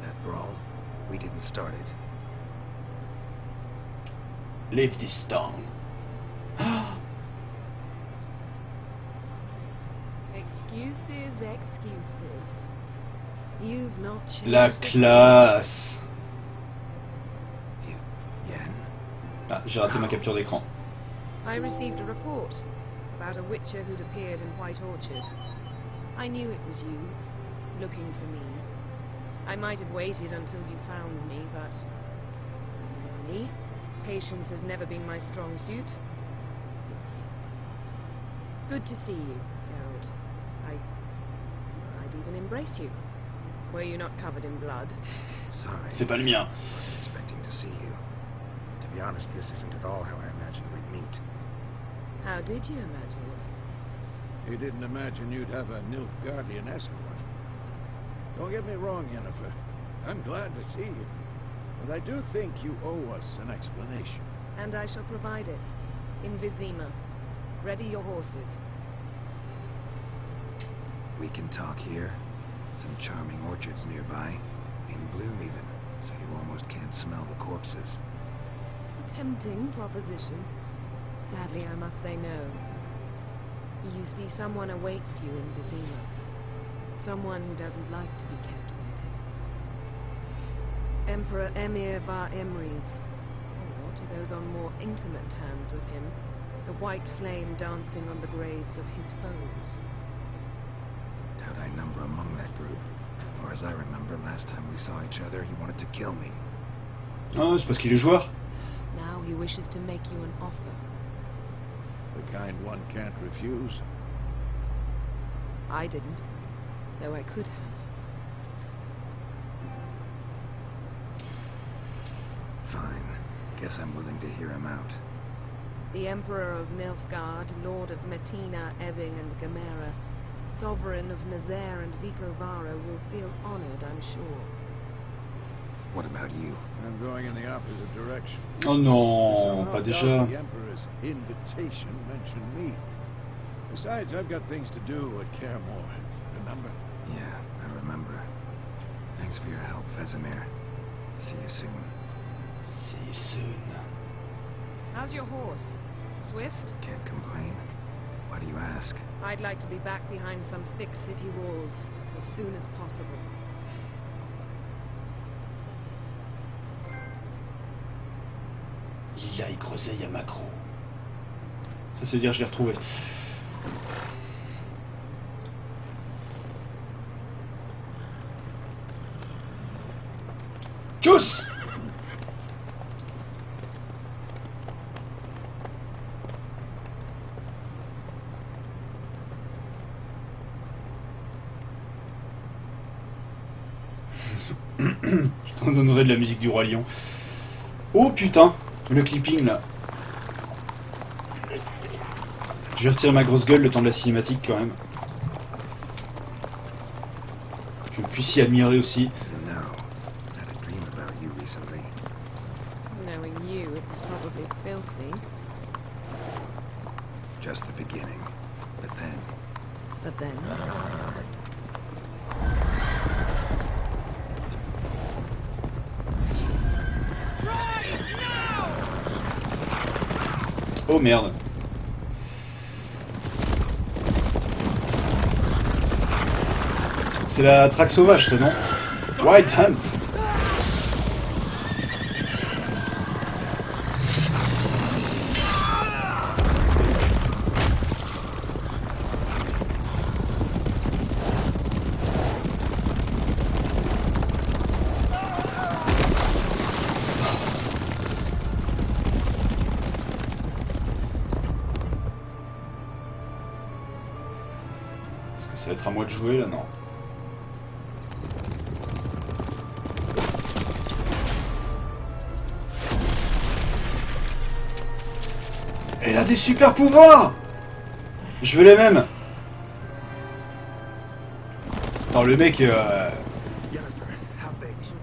E: That brawl, we didn't start it.
A: Leave this town.
J: Excuses, excuses. You've not changed.
A: La classe.
E: Yen?
A: Ah, j'ai raté ma capture d'écran.
J: I received a report about a witcher who'd appeared in White Orchard. I knew it was you, looking for me. I might have waited until you found me, but you know me. Patience has never been my strong suit. It's good to see you, Geralt. I'd even embrace you. Were you not covered in blood?
E: Sorry.
A: C'est pas le mien.
E: Wasn't expecting to see you. To be honest, this isn't at all how I imagined we'd meet.
J: How did you imagine it?
B: You didn't imagine you'd have a Nilfgaardian escort. Don't get me wrong, Yennefer. I'm glad to see you. But I do think you owe us an explanation.
J: And I shall provide it. In Vizima. Ready your horses.
E: We can talk here. Some charming orchards nearby. In bloom even, so you almost can't smell the corpses.
J: A tempting proposition. Sadly, I must say no. You see, someone awaits you in Vizima. Someone who doesn't like to be kept waiting. Emperor Emir var Emrys. Or to those on more intimate terms with him, the white flame dancing on the graves of his foes.
E: Doubt I number among that group. Far as I remember, last time we saw each other, he wanted to kill me.
A: Ah, c'est parce qu'il est joueur.
J: Now he wishes to make you an offer.
B: The kind one can't refuse.
J: I didn't, though I could have.
E: Fine. Guess I'm willing to hear him out.
J: The Emperor of Nilfgaard, Lord of Metina, Ebbing, and Gamera, Sovereign of Nazaire and Vicovaro will feel honored, I'm sure.
E: What about you?
B: I'm going in the opposite direction.
A: Oh non,
B: Somehow
A: pas
B: doubt
A: déjà.
B: The Emperor's invitation mentioned me. Besides, I've got things to do at Kaer remember?
E: Yeah, I remember. Thanks for your help, Vesemir. See you soon.
A: See you soon.
J: How's your horse? Swift?
E: Can't complain. Why do you ask?
J: I'd like to be back behind some thick city walls as soon as possible.
A: Il a y groseille à macro. Ça veut dire je l'ai retrouvé. Tchuss. Je t'en donnerai de la musique du Roi Lion. Oh putain, le clipping là. Je vais retirer ma grosse gueule le temps de la cinématique quand même. Je puisse y admirer aussi.
E: You know, I had a dream about you recently.
J: Knowing you, it was probably filthy.
E: Just the beginning. But then,
J: But then...
A: Oh merde. C'est la traque sauvage, ça, non? White Hunt. Ça va être à moi de jouer là, non? Elle a des super pouvoirs! Je veux les mêmes! Attends, le mec...
C: We'll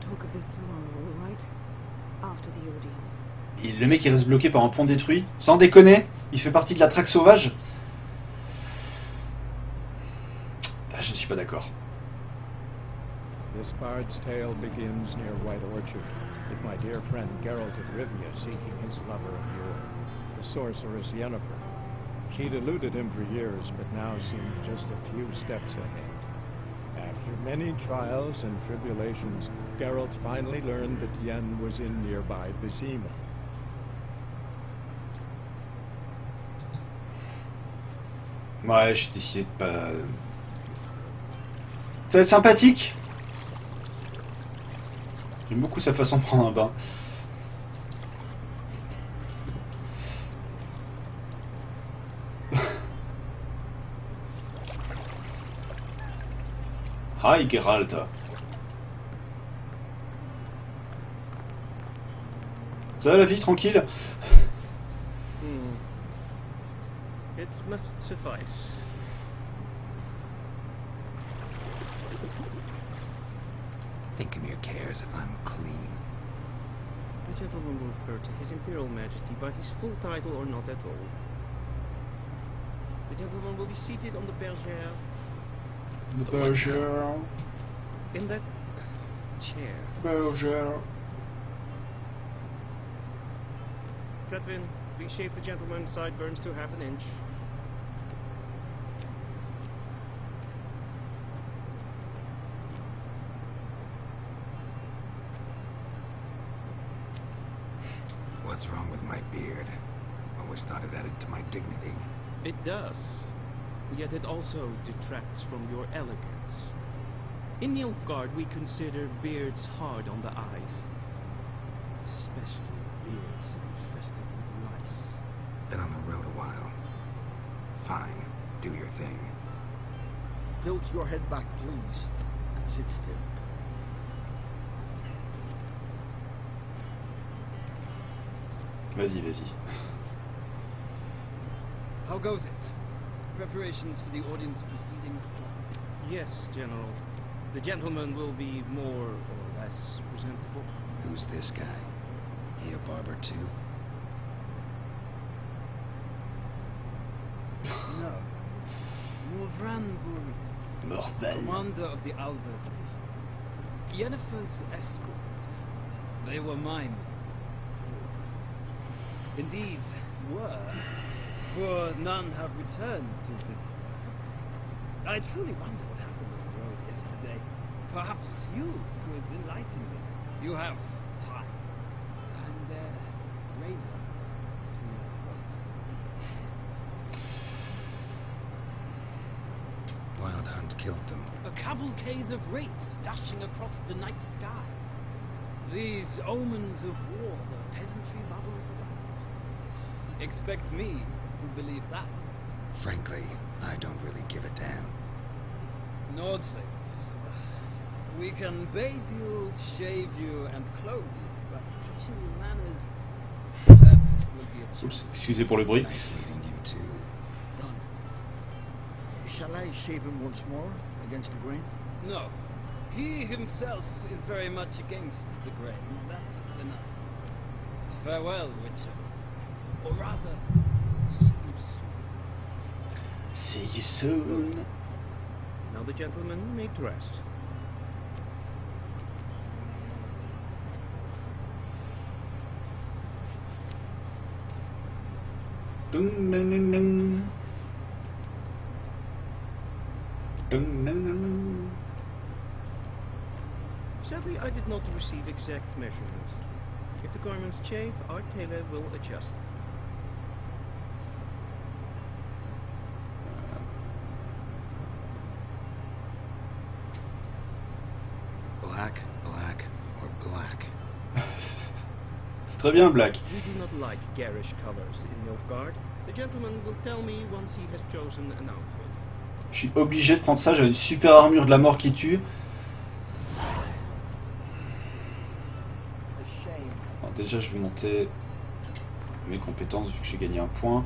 C: talk of this tomorrow, all right? After the audience.
A: Le mec il reste bloqué par un pont détruit. Sans déconner, il fait partie de la traque sauvage. Ah, je ne suis pas d'accord.
K: This bard's tale begins near White Orchard, with my dear friend Geralt of Rivia seeking his lover of yore, the sorceress Yennefer. She'd eluded him for years, but now seemed just a few steps ahead. After many trials and tribulations, Geralt finally learned that Yen was in nearby Vizima.
A: Ouais, j'ai décidé de pas... Ça va être sympathique. J'aime beaucoup sa façon de prendre un bain. Hi, Geralt. Ça va la vie, tranquille?
L: It must suffice.
E: Thinking your cares if I'm clean.
L: The gentleman will refer to His Imperial Majesty by his full title or not at all. The gentleman will be seated on the bergère.
A: The bergère.
L: In that chair.
A: Bergère.
L: Catherine, please shave the gentleman's sideburns to half an inch.
E: What's wrong with my beard? Always thought it added to my dignity.
L: It does. Yet it also detracts from your elegance. In Nilfgaard, we consider beards hard on the eyes. Especially beards infested with lice.
E: Been on the road a while. Fine, do your thing.
I: Tilt your head back, please, and sit still.
A: Vas-y, vas-y.
M: How goes it? Preparations for the audience proceeding as planned?
L: Yes, General. The gentleman will be more or less presentable.
E: Who's this guy? He a barber too?
M: No. Morvran Voorhis,
A: Morval.
M: commander of the Albert Division. Yennefer's escort. They were mine. Indeed, were, for none have returned to this. I truly wonder what happened on the road yesterday. Perhaps you could enlighten me. You have time and razor to your throat.
E: Wild Hunt killed them.
M: A cavalcade of wraiths dashing across the night sky. These omens of war the peasantry babbles about. Expect me to believe that.
E: Frankly, I don't really give a damn.
M: Nordlings. We can bathe you, shave you, and clothe you, but teaching you manners, that will be a challenge.
A: Oups, excusez pour le bruit.
E: Nice meeting you too.
M: Done.
I: Shall I shave him once more, against the grain?
M: No. He himself is very much against the grain. That's enough. Farewell, Witcher. Or rather, see you soon.
A: See you soon.
L: Now the gentleman may dress.
A: Dun, dun, dun, dun. Dun, dun, dun, dun.
L: Sadly, I did not receive exact measurements. If the garments chafe, our tailor will adjust them.
E: Black, black, or black?
A: C'est très bien, Black.
L: We do not like garish colors in Nilfgaard. The gentleman will tell me once he has chosen an outfit.
A: Je suis obligé de prendre ça, j'avais une super armure de la mort qui tue. Alors déjà je vais monter mes compétences vu que j'ai gagné un point.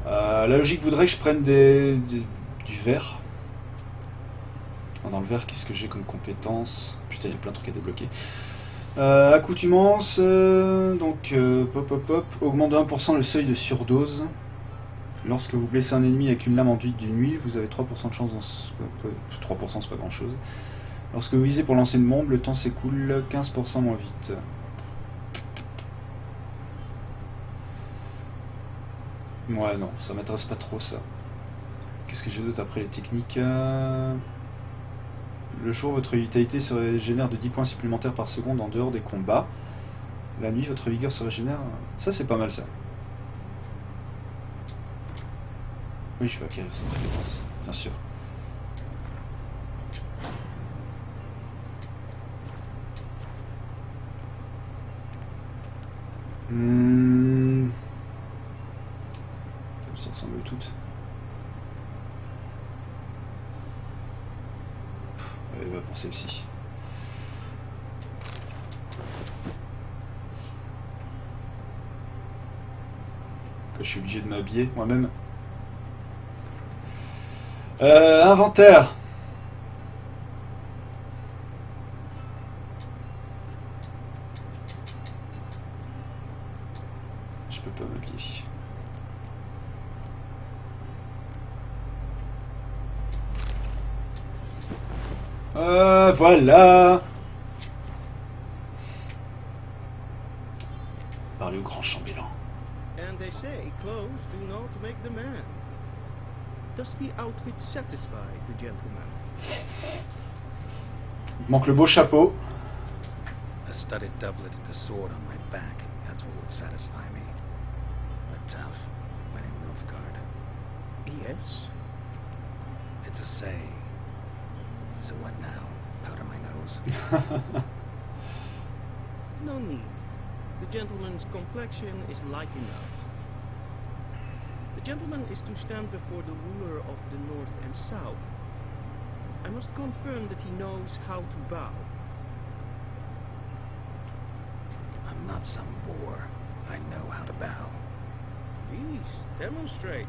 A: La logique voudrait que je prenne du vert. Alors, dans le vert, qu'est-ce que j'ai comme compétence? Putain, il y a plein de trucs à débloquer. Accoutumance, donc augmente de 1% le seuil de surdose. Lorsque vous blessez un ennemi avec une lame enduite d'une huile, vous avez 3% de chance dans 3% c'est pas grand chose. Lorsque vous visez pour lancer une bombe, le temps s'écoule 15% moins vite. Ouais non, ça m'intéresse pas trop ça. Qu'est-ce que j'ai d'autre après les techniques? Le jour, votre vitalité se régénère de 10 points supplémentaires par seconde en dehors des combats. La nuit, votre vigueur se régénère... Ça, c'est pas mal, ça. Oui, je vais acquérir cette compétence, bien sûr. Ça ressemble toutes. Allez, va pour celle-ci. Je suis obligé de m'habiller moi-même. Inventaire. Je peux pas m'habiller. Voilà. Parlez au grand chambellan.
L: And they say clothes do not make the man. Does the outfit satisfy the gentleman?
A: Il manque le beau chapeau.
E: A studded doublet and a sword on my back. That's what would satisfy me. But tough when in Nilfgaard.
L: Yes.
E: It's a saying. So what now? Powder my nose.
L: No need. The gentleman's complexion is light enough. The gentleman is to stand before the ruler of the North and South. I must confirm that he knows how to bow.
E: I'm not some boor. I know how to bow.
L: Please, demonstrate.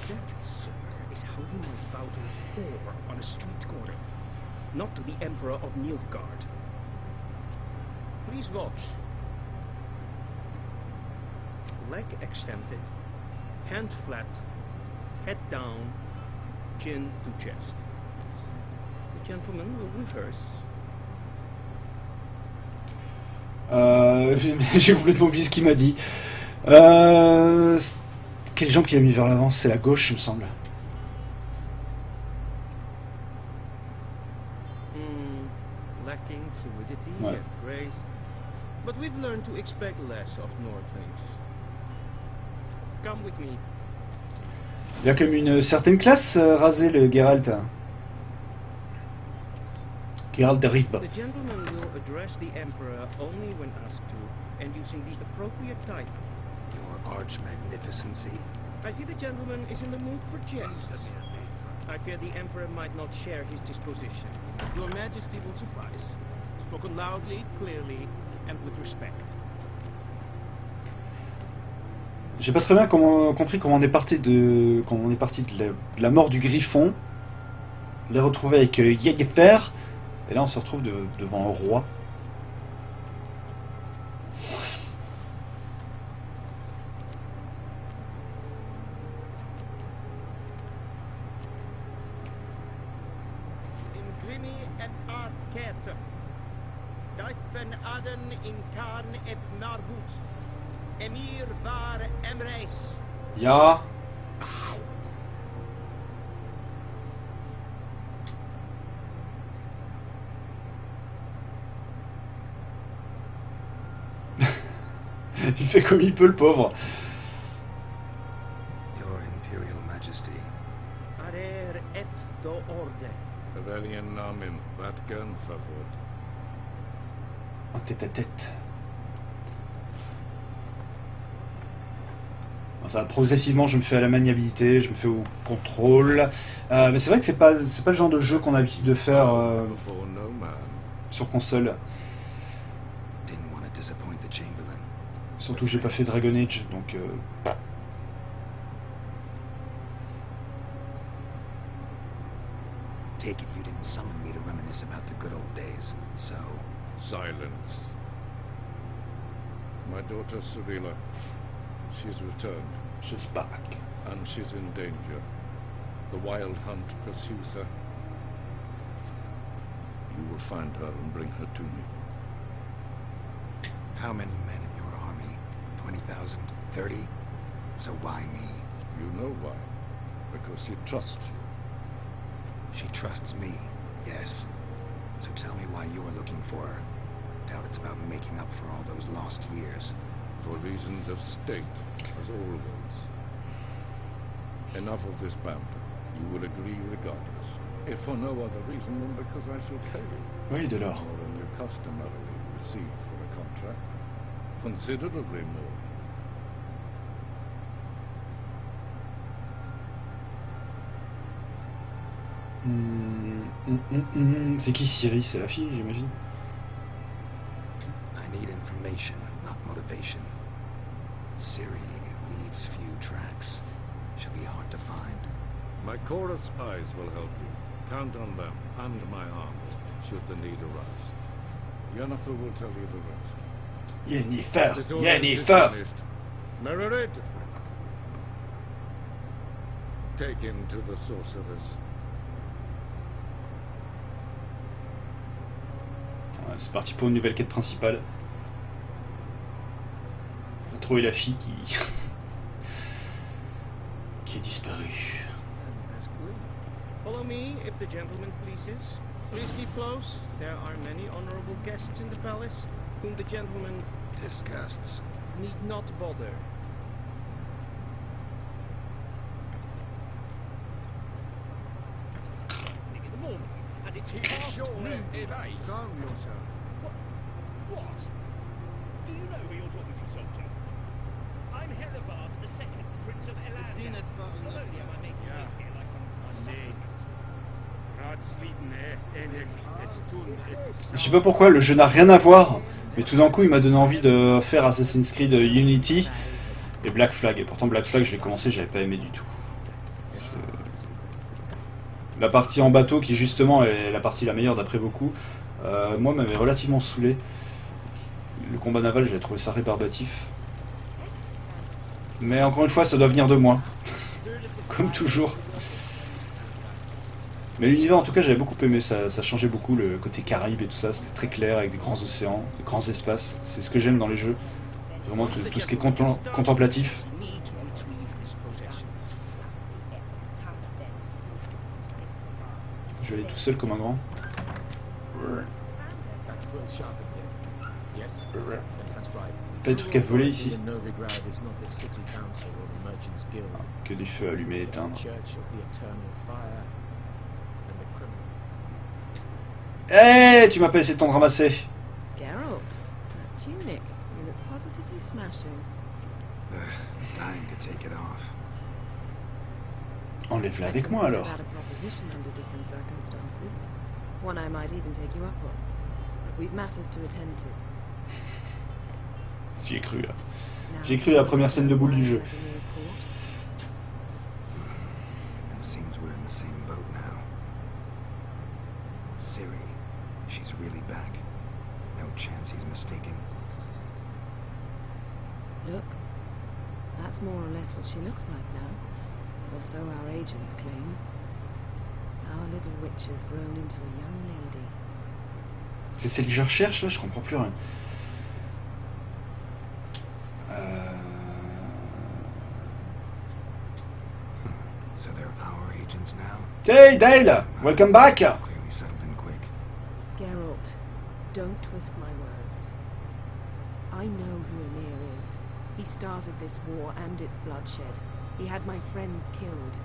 L: That, sir, is how you might bow to a whore on a street corner, not to the Emperor of Nilfgaard. Please watch. Leg extended, hand flat, head down, chin to chest. The gentleman will rehearse.
A: J'ai complètement oublié ce qu'il m'a dit. Quelle jambe qui a mis vers l'avant? C'est la gauche, il me semble.
L: Lacking fluidity
A: Ouais.
L: and grace. But we've learned to expect less of Nordlings. Come with me.
A: Il y a comme une certaine classe rasé le Geralt. Geralt de Rive.
L: The gentleman will address the Emperor only when asked to, and using the appropriate type.
E: Your arch magnificency.
L: I see the gentleman is in the mood for jests. I fear the Emperor might not share his disposition. Your Majesty will suffice. Spoken loudly, clearly, and with respect.
A: J'ai pas très bien compris comment on est parti de la mort du Griffon, les retrouver avec Yennefer, et là on se retrouve devant un roi.
L: In Grimi and Arthketzer. Dijven Aden in Karn et Narvut. Emir var Emreis.
A: Ya. Il fait comme il peut, le pauvre.
E: Your Imperial Majesty.
L: Arer ep do orde.
N: Rebellion namen, Vatgan favor.
A: En tête à tête. Ça, progressivement, je me fais à la maniabilité, je me fais au contrôle. Mais c'est vrai que c'est pas le genre de jeu qu'on a l'habitude de faire sur console. Surtout que j'ai pas fait Dragon Age, donc...
E: Take it you didn't summon me to reminisce about the good old days, so...
N: Silence. My daughter Cyrilla, she's returned.
A: She's back.
N: And she's in danger. The Wild Hunt pursues her. You will find her and bring her to me.
E: How many men in your army? 20,000? 30? So why me?
N: You know why. Because she trusts you.
E: She trusts me, yes. So tell me why you are looking for her. Doubt it's about making up for all those lost years.
N: For reasons of state, as always. Enough of this banter. You will agree regardless. If for no other reason than because I shall pay you.
A: Oui, de l'or.
N: More than you customarily receive for a contract. Considerably more.
A: C'est qui Ciri? C'est la fille, j'imagine.
E: I need information, not motivation. Ciri leaves few tracks. She'll be hard to find.
N: My corps of spies will help you. Count on them and my army, should the need arise. Yennefer will tell you the rest.
A: Yennefer! Yennefer!
N: Mererid! Take him to the sorceress.
A: Ouais, c'est parti pour une nouvelle quête principale. On va trouver la fille qui est disparue.
L: Follow me, if the gentleman pleases. Please keep close. There are many honorable guests in the palace, whom the gentleman
E: disgusts.
L: Need not bother. In the morning, and it's past noon.
I: Calm yourself.
O: What? Do you know who you're talking to, soldier? I'm Helivard II, Prince of Eladia. Polonia, my native mate here, like some
A: Je sais pas pourquoi, le jeu n'a rien à voir, mais tout d'un coup il m'a donné envie de faire Assassin's Creed Unity et Black Flag. Et pourtant Black Flag, j'ai commencé, j'avais pas aimé du tout. La partie en bateau, qui justement est la partie la meilleure d'après beaucoup, moi m'avait relativement saoulé. Le combat naval, j'ai trouvé ça rébarbatif. Mais encore une fois, ça doit venir de moi. Comme toujours. Mais l'univers, en tout cas, j'avais beaucoup aimé. Ça changeait beaucoup, le côté Caraïbes et tout ça. C'était très clair, avec des grands océans, des grands espaces. C'est ce que j'aime dans les jeux. Vraiment, tout ce qui est contemplatif. Je vais aller tout seul comme un grand. T'as des trucs à voler ici. Que des feux allumés et éteindre. Hey, tu m'as pas laissé le temps de ramasser.
J: Geralt, that tunic, you look positively smashing.
E: Dying to take it off.
A: Enlève-la avec moi alors.
J: One I might even take you up on. But we've matters to attend to.
A: J'y ai cru là. J'ai cru à la première scène de boule du jeu.
E: It seems we're in the same boat now. Ciri, she's really back. No chance he's mistaken.
J: Look, that's more or less what she looks like now. Or so our agents claim. Our little witch has grown into a young lady.
A: C'est celle que je recherche là, je comprends plus rien.
E: So they're our agents now?
A: Hey Dale! Welcome back!
E: Clearly settled in quick.
J: Geralt, don't twist my words. I know who Emir is. He started this war and its bloodshed. He had my friends killed.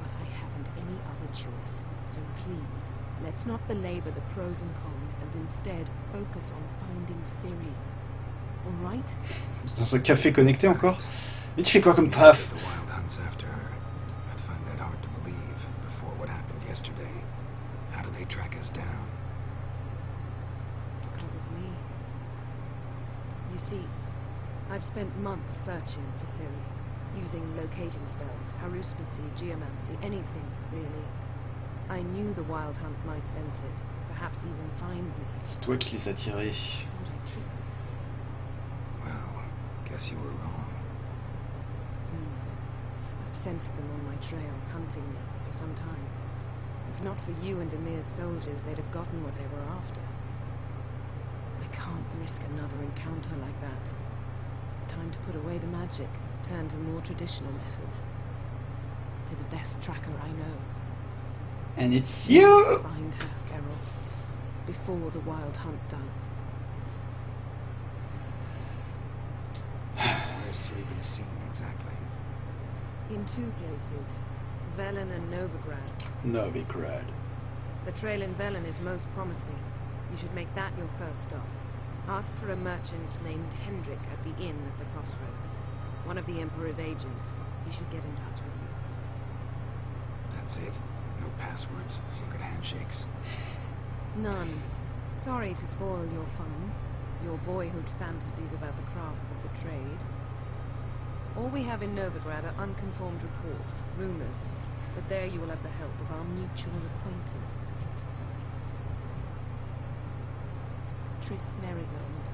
J: But I haven't any other choice. So please, let's not belabor the pros and cons and instead focus on finding Ciri. All right?
A: Dans un café connecté encore? Mais tu fais quoi comme taf?
E: The Wild Hunt's after her. I'd find that hard to believe before what happened yesterday. How did they track us down?
J: Because of me. You see, I've spent months searching for Ciri, using locating spells, haruspicy, geomancy, anything, really. I knew the Wild Hunt might sense it, perhaps even find me.
A: C'est toi qui les as tirés.
J: Thought I'd trick them.
E: Well, guess you were wrong.
J: I've sensed them on my trail, hunting me, for some time. If not for you and Emir's soldiers, they'd have gotten what they were after. I can't risk another encounter like that. It's time to put away the magic, turn to more traditional methods. To the best tracker I know.
A: And it's you!
J: Find her, Geralt, before the Wild Hunt does.
E: Where's Ciri been seen exactly?
J: In two places, Velen and Novigrad.
A: Novigrad.
J: The trail in Velen is most promising. You should make that your first stop. Ask for a merchant named Hendrik at the inn at the crossroads. One of the Emperor's agents. He should get in touch with you.
E: That's it? No passwords, secret handshakes?
J: None. Sorry to spoil your fun, your boyhood fantasies about the crafts of the trade. All we have in Novigrad are unconformed reports, rumors, but there you will have the help of our mutual acquaintance. Triss Merigold.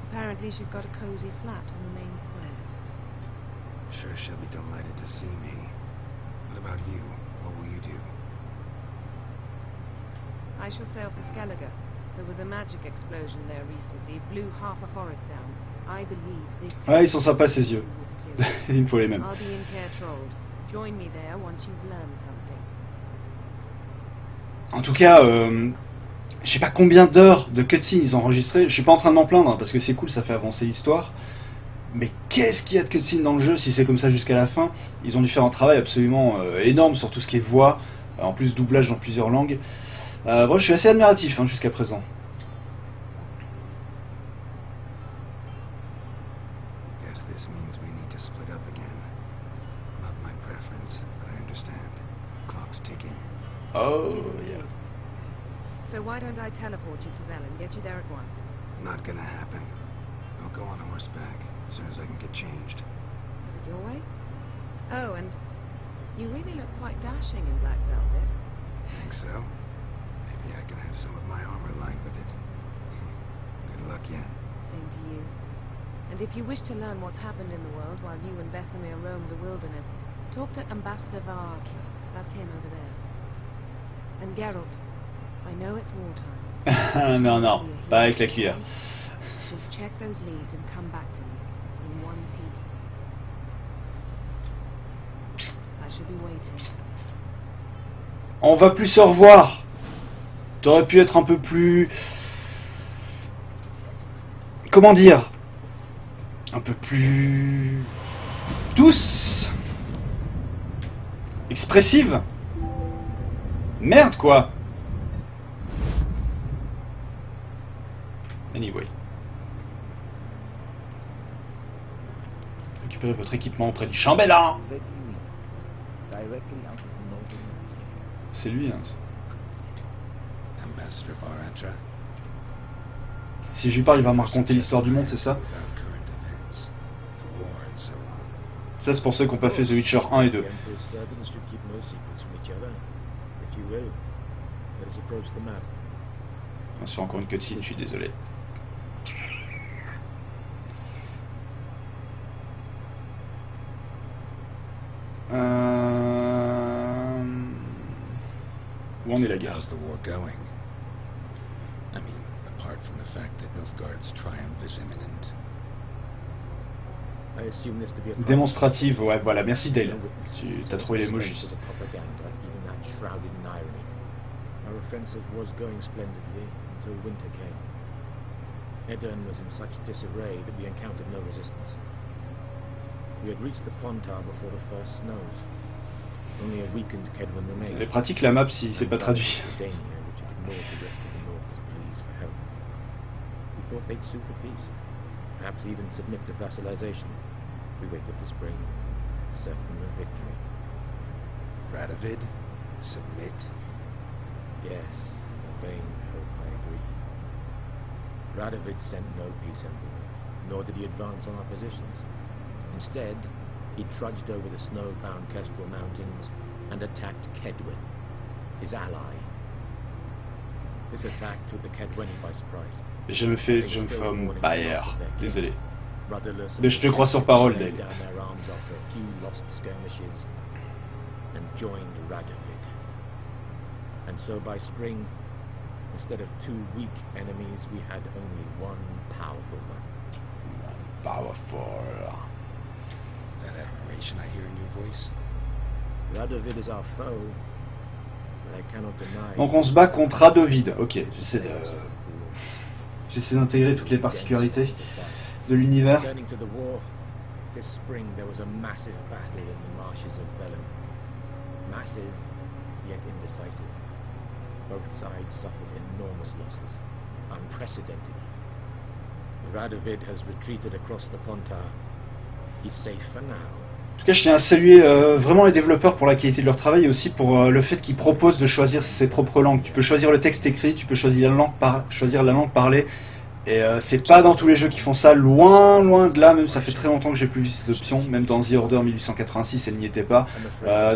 J: Apparently she's got a cozy flat on the main square.
E: Sure she'll be delighted to see me. What about you? What will you do?
J: I shall sail for Skellige. There was a magic explosion there recently, blew half a forest down. I believe this.
A: Ouais, ils sont sympas ces yeux. Il me faut les mêmes.
J: I'll be in Caer Trold. Join me there once you've learned something.
A: En tout cas, je sais pas combien d'heures de cutscenes ils ont enregistré. Je suis pas en train de m'en plaindre hein, parce que c'est cool, ça fait avancer l'histoire. Mais qu'est-ce qu'il y a de cutscenes dans le jeu si c'est comme ça jusqu'à la fin? Ils ont dû faire un travail absolument énorme sur tout ce qui est voix, en plus doublage dans plusieurs langues. Bon, je suis assez admiratif hein, jusqu'à présent.
E: Guess this means we need to split up again. Not my preference, but I understand. Clock's ticking.
A: Oh, yeah.
J: So why don't I teleport you to Velen, get you there at once?
E: Not gonna happen. I'll go on horseback as soon as I can get changed.
J: Have it your way? Oh, and you really look quite dashing in black velvet.
E: Think so? Maybe I can have some of my armor lined with it. Good luck, Yen.
J: Same to you. And if you wish to learn what's happened in the world while you and Vesemir roam the wilderness, talk to Ambassador Varatra. That's him over there. And Geralt, I know it's wartime.
A: Non, non, pas avec la cuillère.
J: Just check those leads and come back to me in one piece. I shall be waiting.
A: On va plus se revoir. T'aurais pu être un peu plus... Comment dire? Un peu plus... douce. Expressive. Merde quoi. Anyway. Récupérez votre équipement auprès du chambellan. C'est lui, hein.
E: Ambassador Varatra.
A: Si je lui parle, il va me raconter l'histoire du monde, c'est ça? Ça, c'est pour ceux qui n'ont pas fait The Witcher 1 et 2. C'est encore une cutscene, je suis désolé. Où en est la guerre?
E: How's the war going? I mean, apart from the fact that Nilfgaard's triumph is imminent.
G: I assume this to be a
A: Démonstrative, ouais, voilà, merci Dale. Tu as trouvé les mots justes.
G: Our offensive was going splendidly until winter came. Edirn was in such disarray that we encountered no resistance. We had reached the Pontar before the first snows. Only a weakened Kedwin remained.
A: C'est pratique la map si c'est pas traduit.
G: We thought they'd sue for peace, perhaps even submit to vassalization. We waited for spring, certain of victory.
E: Radovid? Submit?
G: Yes, a vain hope, I agree. Radovid sent no peace emblem, nor did he advance on our positions. Instead, he trudged over the snow-bound Kestrel Mountains and attacked Kedwen, his ally. This attack took the Kedweni by surprise.
A: Je me fais Bayer. Désolé. Mais je te crois sur parole, Dale.
G: Down their arms after a few lost skirmishes and joined Radovid. And so by spring, instead of 2 weak enemies, we had only one powerful one.
A: Powerful.
E: That admiration I hear in your voice.
G: Radovid is our foe, but I cannot deny.
A: Donc on se bat contre Radovid. Ok, j'essaie d'intégrer toutes les particularités de l'univers.
G: Turning to the war, this spring there was a massive battle in the marshes of Velen. Massive, yet indecisive. Both sides suffered enormous losses, unprecedented. Radovid has retreated across the Pontar. He's safe for now.
A: En tout cas, je tiens à saluer vraiment les développeurs pour la qualité de leur travail et aussi pour le fait qu'ils proposent de choisir ses propres langues. Tu peux choisir le texte écrit, tu peux choisir la langue parlée. Et c'est pas dans tous les jeux qui font ça, loin de là, même ça fait très longtemps que j'ai plus vu cette option, même dans The Order 1886 elle n'y était pas.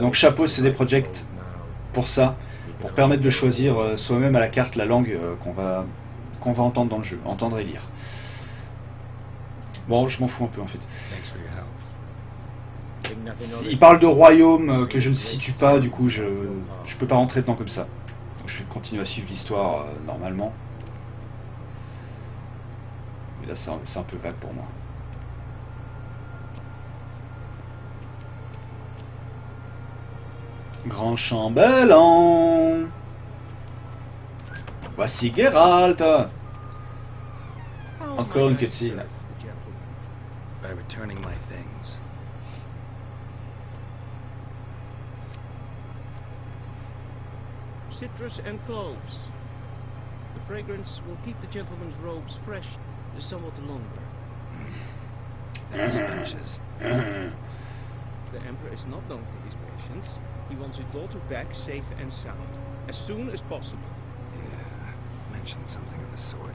A: Donc chapeau CD Projekt pour ça, pour permettre de choisir soi-même à la carte la langue qu'on va entendre dans le jeu, entendre et lire. Bon, je m'en fous un peu en fait. Il parle de royaume que je ne situe pas, du coup je peux pas rentrer dedans comme ça. Donc je vais continuer à suivre l'histoire normalement. Mais là c'est un peu vague pour moi. Grand chambellan. Voici Geralt. Encore une cutscene.
E: By returning my things.
L: Citrus and cloves. The fragrance will keep the gentleman's robes fresh somewhat longer.
E: Those benches.
L: The Emperor is not known for his patience. He wants his daughter back safe and sound, as soon as possible.
E: Yeah, mentioned something of the sort.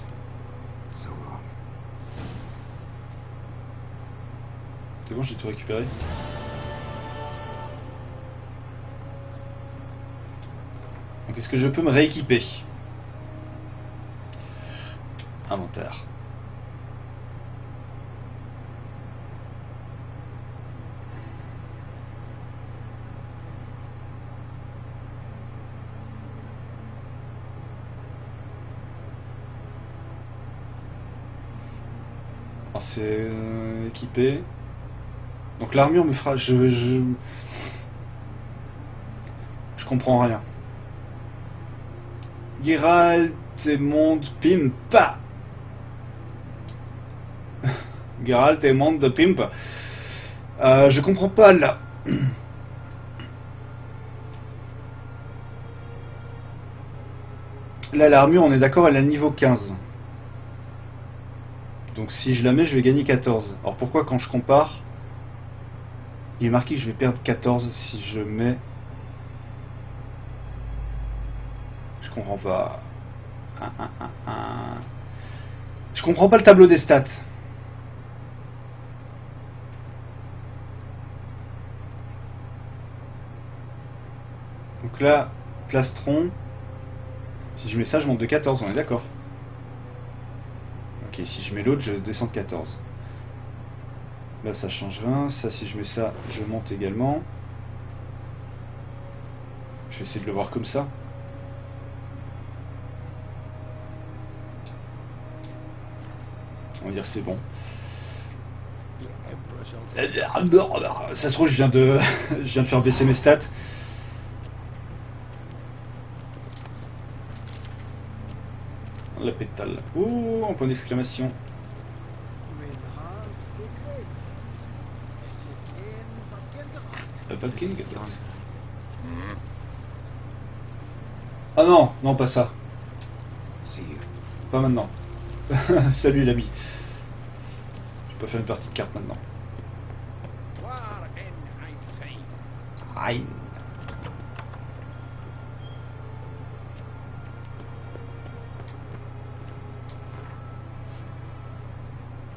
E: So long.
A: C'est bon, j'ai tout récupéré. Donc est-ce que je peux me rééquiper? Inventaire. Alors c'est équipé. Donc l'armure me fera... Je comprends rien. Geralt et monde pimpa. Geralt et monde de pimp. Je comprends pas là. Là l'armure on est d'accord elle a le niveau 15. Donc si je la mets je vais gagner 14. Alors pourquoi quand je compare il est marqué que je vais perdre 14 si je mets... Je comprends pas. Je comprends pas le tableau des stats. Donc là, plastron. Si je mets ça, je monte de 14, on est d'accord. Ok, si je mets l'autre, je descends de 14. Là, ça change rien. Ça, si je mets ça, je monte également. Je vais essayer de le voir comme ça. On va dire c'est bon. Ça se trouve, je viens de faire baisser mes stats. La pétale. Ouh, un point d'exclamation. Ah non, non pas ça. Pas maintenant. Salut l'ami. Je peux faire une partie de carte maintenant. Rhein.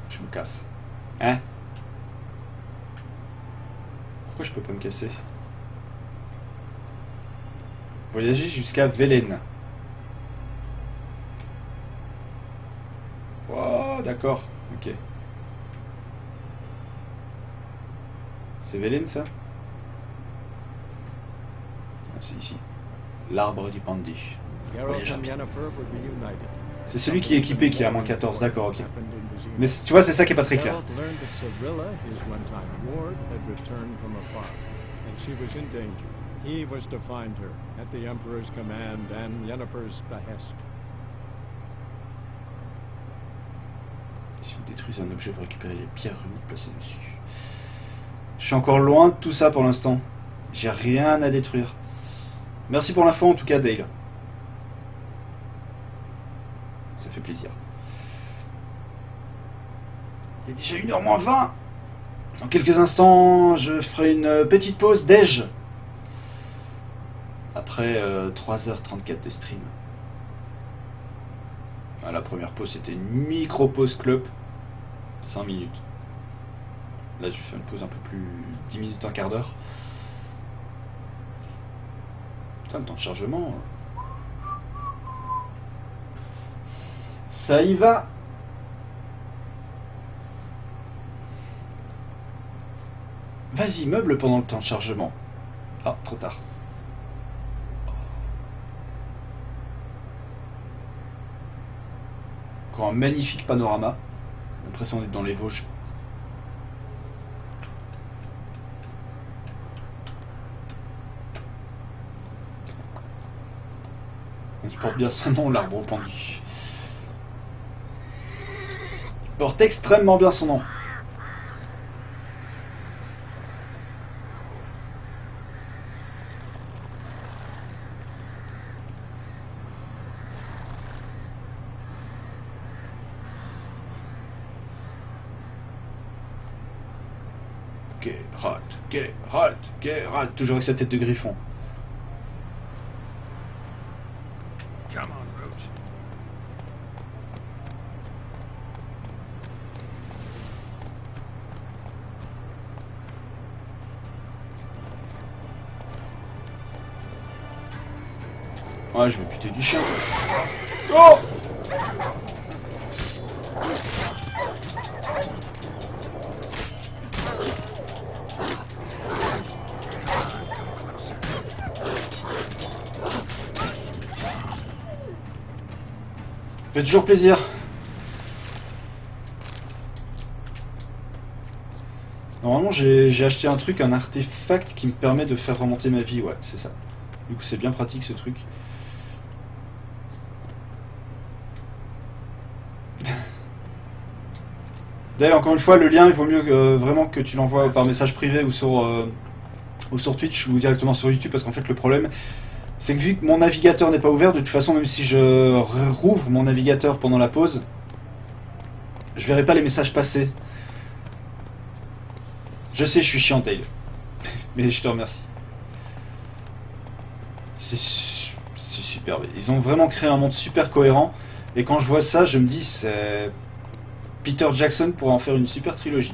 A: Je me casse. Hein? Pourquoi je peux pas me casser? Voyager jusqu'à Velen. Oh, d'accord. Ok. C'est Velen, ça? Ah, c'est ici. L'arbre du Pandi. C'est celui qui est équipé qui a moins 14, d'accord, ok. Mais tu vois, c'est ça qui est pas très clair.
K: He was to find her at the Emperor's command and Yennefer's behest.
A: Si vous détruisez un objet, vous récupérez les pierres runiques placées dessus. Je suis encore loin de tout ça pour l'instant. J'ai rien à détruire. Merci pour l'info en tout cas, Dale. Ça fait plaisir. Il est déjà 1h moins 20. Dans quelques instants, je ferai une petite pause déj. Après 3h34 de stream. Ah, la première pause c'était une micro-pause club. 5 minutes. Là je vais faire une pause un peu plus... 10 minutes, un quart d'heure. Putain, le temps de chargement... Ça y va. Vas-y, meuble pendant le temps de chargement. Ah, trop tard. Encore un magnifique panorama. J'ai l'impression d'être dans les Vosges. Il porte bien son nom, l'arbre pendu. Il porte extrêmement bien son nom. Geralt, toujours avec sa tête de griffon.
B: Come on, Roach.
A: Ouais, je vais buter du chien. Oh! Ça fait toujours plaisir. Normalement j'ai acheté un truc, un artefact qui me permet de faire remonter ma vie, ouais, c'est ça. Du coup c'est bien pratique ce truc. D'ailleurs encore une fois le lien il vaut mieux vraiment que tu l'envoies par message privé ou sur Twitch ou directement sur YouTube, parce qu'en fait le problème c'est que vu que mon navigateur n'est pas ouvert, de toute façon même si je rouvre mon navigateur pendant la pause, je verrai pas les messages passer. Je sais, je suis chiant, Dale. Mais je te remercie. C'est superbe. Ils ont vraiment créé un monde super cohérent. Et quand je vois ça, je me dis, c'est... Peter Jackson pourrait en faire une super trilogie.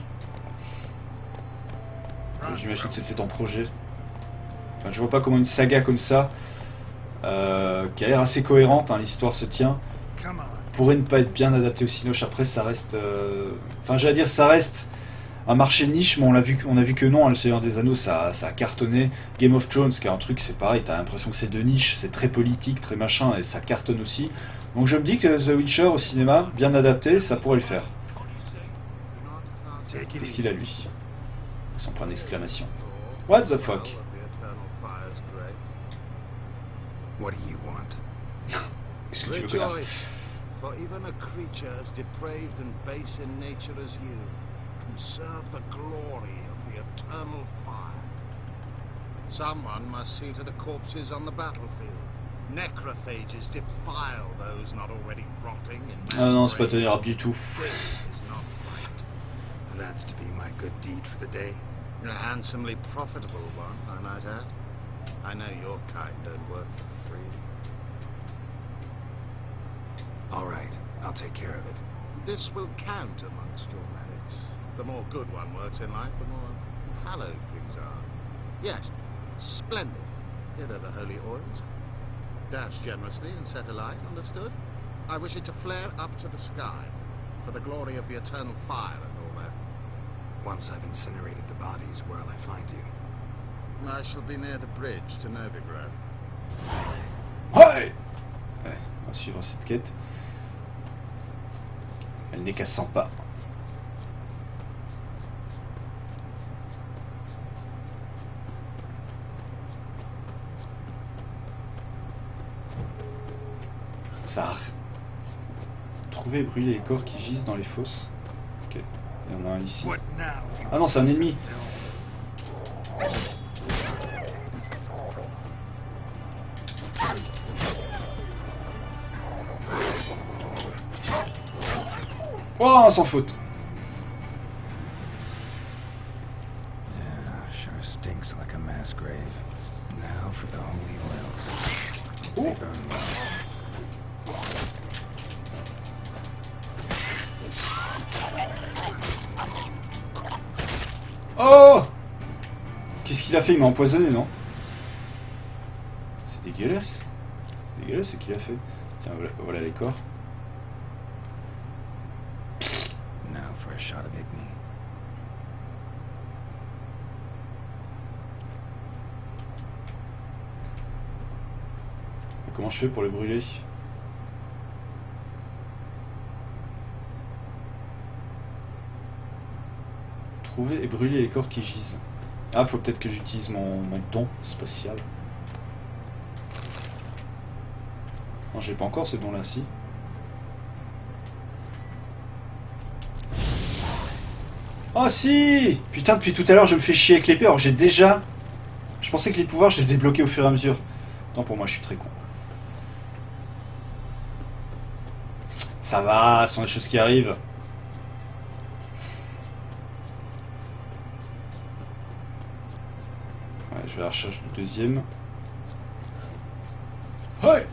A: J'imagine que c'est peut-être en projet. Enfin, je vois pas comment une saga comme ça, qui a l'air assez cohérente, hein, l'histoire se tient, pourrait ne pas être bien adaptée au Cinoche. Après, ça reste... Enfin, j'allais dire, ça reste... un marché niche, mais on a vu que non, hein, le Seigneur des Anneaux ça a cartonné. Game of Thrones qui est un truc, c'est pareil, t'as l'impression que c'est de niche, c'est très politique, très machin, et ça cartonne aussi. Donc je me dis que The Witcher au cinéma, bien adapté, ça pourrait le faire. Qu'est-ce qu'il a lui? Son point d'exclamation. What the fuck?
B: What do you want?
A: Qu'est-ce que tu veux que là?
I: For even a creature as depraved and base in nature as you can serve the glory of the eternal fire. Someone must see to the corpses on the battlefield. Necrophages defile those not already rotting in
A: Ah non, c'est pas tolérable du tout.
E: That's to be my good deed for the day.
I: A handsomely profitable one, I might add. I know your kind don't work for free.
E: All right, I'll take care of it.
I: This will count amongst your merits. The more good one works in life, the more hallowed things are. Yes, splendid. Here are the holy oils. Dash generously and set alight, understood? I wish it to flare up to the sky, for the glory of the eternal fire and all that.
E: Once I've incinerated the bodies, where'll I find you?
I: I shall be near the bridge to Novigrad.
A: Ouais, on va suivre cette quête. Elle n'est qu'à 100 pas. Ça a... Trouver et brûler les corps qui gisent dans les fosses. Ok, il y en a un ici. Ah non, c'est un ennemi. Oh, sans faute.
E: Yeah, sure stinks like a mass grave. Now for the holy oils. They burn well.
A: Oh! Qu'est-ce qu'il a fait? Il m'a empoisonné, non? C'est dégueulasse. C'est dégueulasse ce qu'il a fait. Tiens, voilà les corps.
E: Now for a shot of Igni.
A: Comment je fais pour le brûler? Trouver et brûler les corps qui gisent. Ah, faut peut-être que j'utilise mon don spatial. Non, j'ai pas encore ce don-là, si. Oh si! Putain, depuis tout à l'heure, je me fais chier avec l'épée, alors j'ai déjà... Je pensais que les pouvoirs, je les débloquais au fur et à mesure. Non, pour moi, je suis très con. Ça va, ce sont des choses qui arrivent. Ouais, je vais à la recherche du deuxième. Ouais!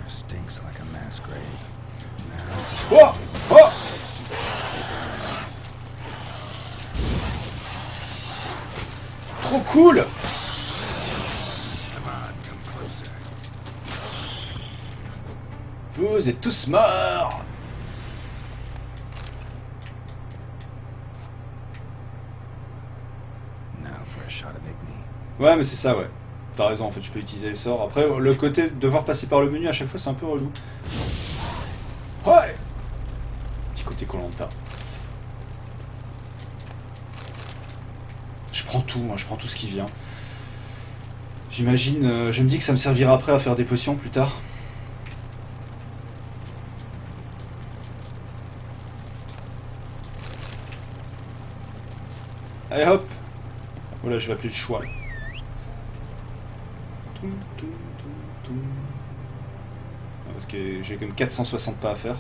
E: Stinks like a mass grave.
A: Oh! Oh! Trop cool! Vous êtes tous morts!
E: Now for a shot of Igni.
A: Ouais, mais c'est ça, ouais. T'as raison, en fait, je peux utiliser les sorts. Après, le côté de devoir passer par le menu à chaque fois, c'est un peu relou. Ouais! Petit côté Koh-Lanta. Je prends tout, moi, je prends tout ce qui vient. J'imagine, je me dis que ça me servira après à faire des potions plus tard. Allez hop! Voilà, je vais appeler le choix. Parce que j'ai quand même 460 pas à faire.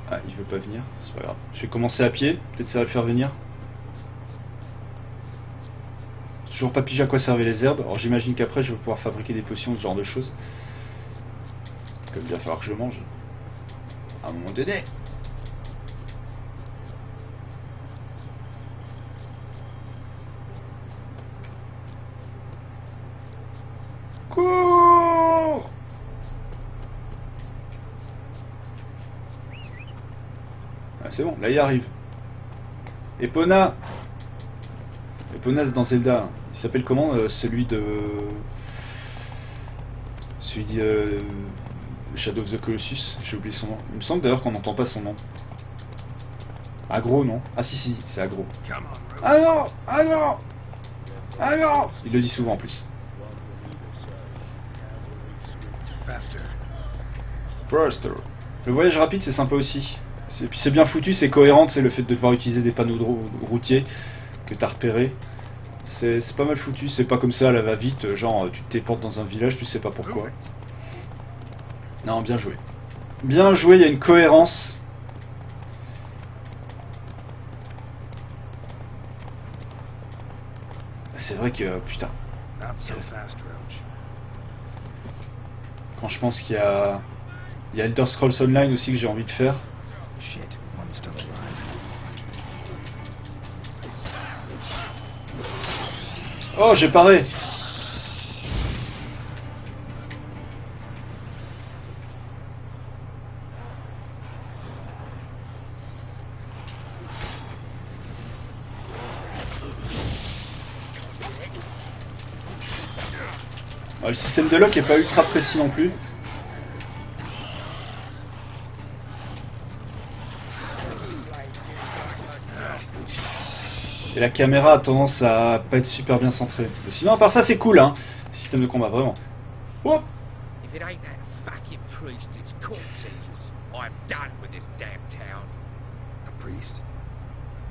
A: Ah, il veut pas venir, c'est pas grave. Je vais commencer à pied, peut-être ça va le faire venir. Toujours pas pigé à quoi servaient les herbes, alors j'imagine qu'après je vais pouvoir fabriquer des potions, ce genre de choses. Il va quand même bien falloir que je le mange. À un moment donné. Cours! Ah, c'est bon, là il arrive. Epona! Epona c'est dans Zelda. Il s'appelle comment celui de... Celui de... Shadow of the Colossus, j'ai oublié son nom. Il me semble d'ailleurs qu'on n'entend pas son nom. Agro, non? Ah si, c'est Agro. Ah non! Ah non! Ah non! Il le dit souvent en plus. Faster. Le voyage rapide, c'est sympa aussi. Puis c'est bien foutu, c'est cohérent, c'est le fait de devoir utiliser des panneaux routiers que t'as repérés. C'est pas mal foutu, c'est pas comme ça à la va-vite, genre tu te téléportes dans un village, tu sais pas pourquoi. Non, bien joué. Bien joué, il y a une cohérence. C'est vrai que, putain. Quand je pense qu'il y a... Il y a Elder Scrolls Online aussi que j'ai envie de faire. Oh, j'ai paré. Le système de lock est pas ultra précis non plus. Et la caméra a tendance à pas être super bien centrée. Mais sinon, à part ça, c'est cool, hein. Le système de combat, vraiment. Oh!
P: If it ain't that fucking priest, it's corpse eaters. I'm done with this damn town.
E: A priest?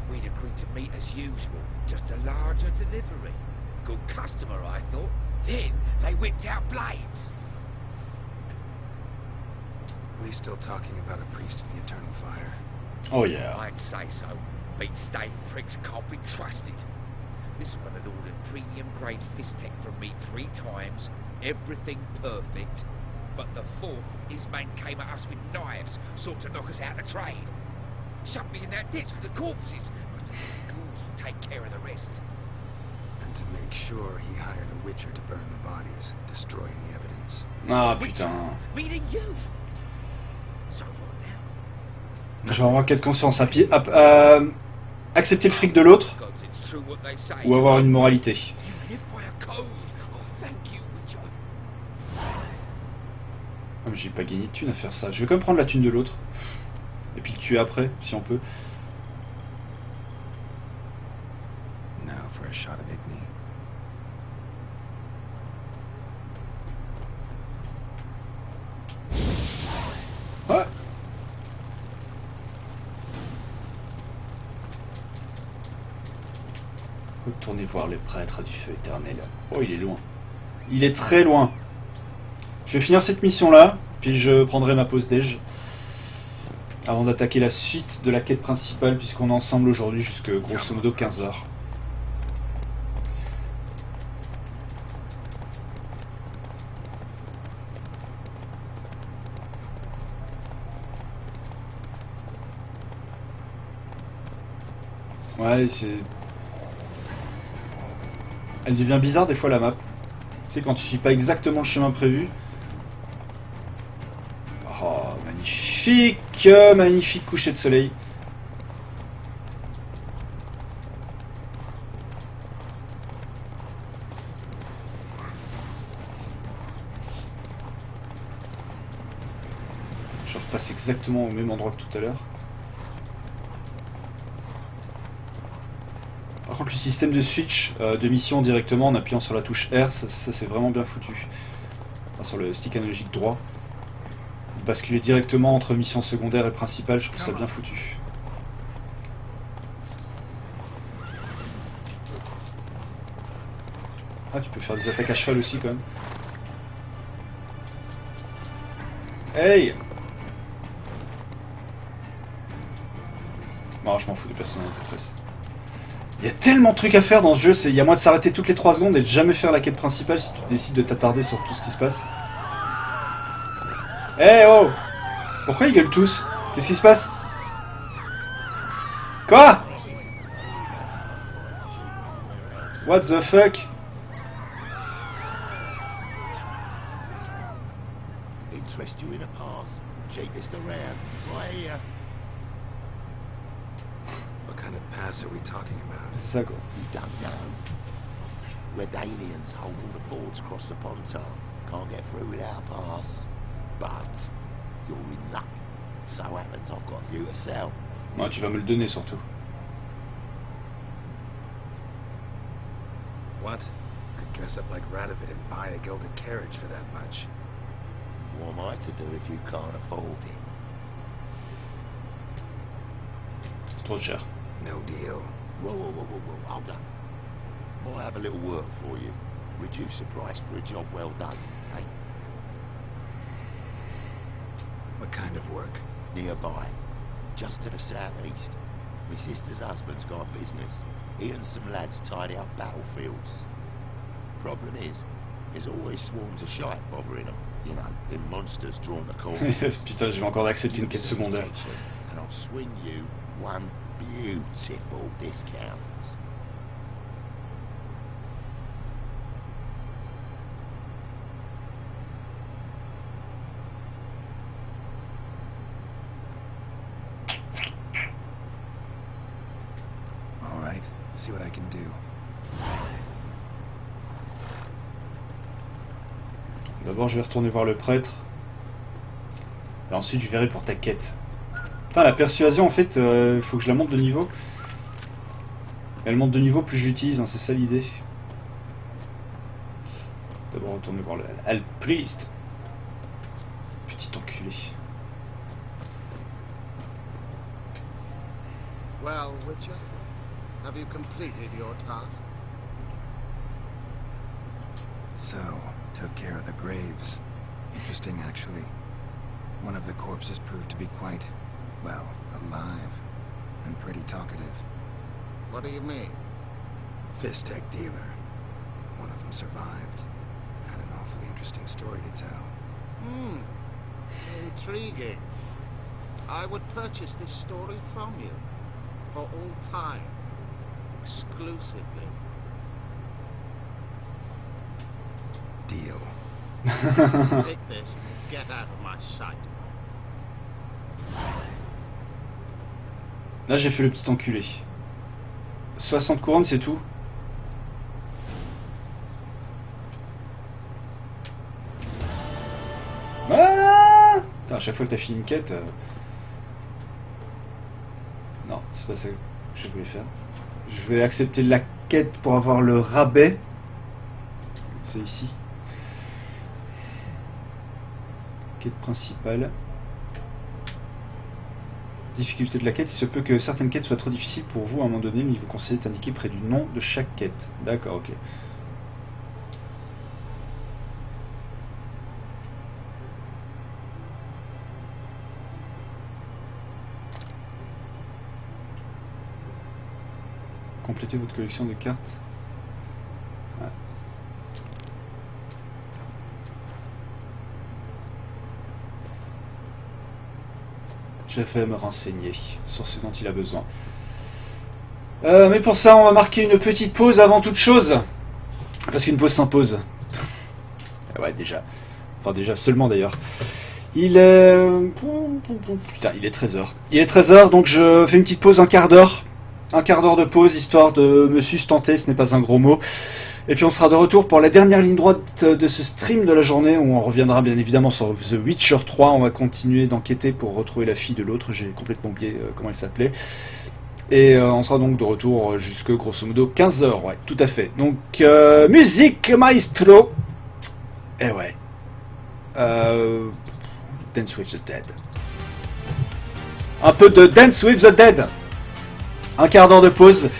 P: We'd agreed to meet as usual, just a larger delivery. Good customer, I thought. Then they whipped out blades.
E: We still talking about a priest of the eternal fire?
A: Oh yeah.
P: I'd say so. Meat-stained pricks can't be trusted. This one had ordered premium-grade fist tech from me 3 times, everything perfect. But the 4th, his man came at us with knives, sought to knock us out of trade. Shoved me in that ditch with the corpses. Must have been the ghouls would take care of the rest.
E: And to make sure, he hired a witcher to burn the bodies, destroying the evidence.
A: Ah putain.
P: Meaning you. So what now?
A: Je vais avoir quête de conscience. Accepter le fric de l'autre ou avoir une moralité. Oh, j'ai pas gagné de thune à faire ça. Je vais quand même prendre la thune de l'autre. Et puis le tuer après, si on peut.
E: Now for a shot of Igni.
A: Ouais. Retournez voir les prêtres du feu éternel. Oh, il est loin. Il est très loin. Je vais finir cette mission-là, puis je prendrai ma pause déj. Avant d'attaquer la suite de la quête principale, puisqu'on est ensemble aujourd'hui jusque grosso modo 15h. Ouais, c'est... Elle devient bizarre des fois la map. Tu sais, quand tu suis pas exactement le chemin prévu. Oh, magnifique! Magnifique coucher de soleil. Je repasse exactement au même endroit que tout à l'heure. Par contre, le système de switch de mission directement en appuyant sur la touche R, ça c'est vraiment bien foutu. Enfin, sur le stick analogique droit. Basculer directement entre mission secondaire et principale, je trouve ça bien foutu. Ah, tu peux faire des attaques à cheval aussi quand même. Hey! Non, je m'en fous des personnages de détresse. Il y a tellement de trucs à faire dans ce jeu, il y a moyen de s'arrêter toutes les 3 secondes et de jamais faire la quête principale si tu décides de t'attarder sur tout ce qui se passe. Eh hey, oh! Pourquoi ils gueulent tous? Qu'est-ce qui se passe? Quoi? What the fuck?
Q: Interest you in a pass? Cheapest around, right here.
E: What kind of pass are we talking about?
A: C'est ça quoi.
Q: You don't know. Redanians holding the fords across the Pontar. Can't get through without a pass. But So happens I've got a few to sell.
A: Ouais, tu vas me le donner surtout.
E: What? Could dress up like Radovid and buy a gilded carriage for that much.
Q: What am I to do if you can't afford it?
A: C'est trop cher.
E: No deal.
Q: Whoa, hold up. Might have a little work for you. Reduce the price for a job well done, hey?
E: What kind of work?
Q: Nearby. Just to the southeast. My sister's husband's got a business. He and some lads tidy up battlefields. Problem is, there's always swarms of shite bothering them. You know, them monsters drawn to corpses.
A: Putain, je vais encore accepter une quête secondaire.
Q: And I'll swing you one beautiful discount.
E: All right, see what I can do.
A: D'abord, je vais retourner voir le prêtre. Et ensuite, je verrai pour ta quête. Putain, la persuasion, en fait, faut que je la monte de niveau. Elle monte de niveau, plus j'utilise, hein, c'est ça l'idée. D'abord, retourner voir le Alpriest. Petit enculé.
I: Well, Witcher, have you completed your task?
E: So, took care of the graves. Interesting, actually. One of the corpses proved to be quite, well, alive. And pretty talkative.
I: What do you mean?
E: Fistech dealer. One of them survived. Had an awfully interesting story to tell.
I: Intriguing. I would purchase this story from you. For all time. Exclusively.
E: Deal.
I: Take this and get out of my sight.
A: Là, j'ai fait le petit enculé. 60 couronnes, c'est tout. Ah putain, à chaque fois que t'as fini une quête... Non, c'est pas ça que je voulais faire. Je vais accepter la quête pour avoir le rabais. C'est ici. Quête principale. Difficulté de la quête, il se peut que certaines quêtes soient trop difficiles pour vous à un moment donné, mais il vous conseille est indiqué près du nom de chaque quête. D'accord, ok. Complétez votre collection de cartes. Ouais. Je vais me renseigner sur ce dont il a besoin. Mais pour ça, on va marquer une petite pause avant toute chose. Parce qu'une pause s'impose. Ouais, déjà. Enfin, déjà, seulement d'ailleurs. Il est... Putain, il est 13h. Il est 13h, donc je fais une petite pause, un quart d'heure. Un quart d'heure de pause, histoire de me sustenter, ce n'est pas un gros mot. Et puis on sera de retour pour la dernière ligne droite de ce stream de la journée, où on reviendra bien évidemment sur The Witcher 3. On va continuer d'enquêter pour retrouver la fille de l'autre, j'ai complètement oublié comment elle s'appelait. Et on sera donc de retour jusque grosso modo 15h, ouais, tout à fait. Donc, musique maestro. Et ouais. Dance with the Dead. Un peu de Dance with the Dead. Un quart d'heure de pause.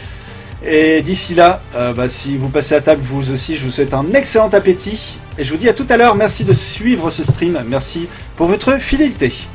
A: Et d'ici là, si vous passez à table vous aussi, je vous souhaite un excellent appétit. Et je vous dis à tout à l'heure, merci de suivre ce stream, merci pour votre fidélité.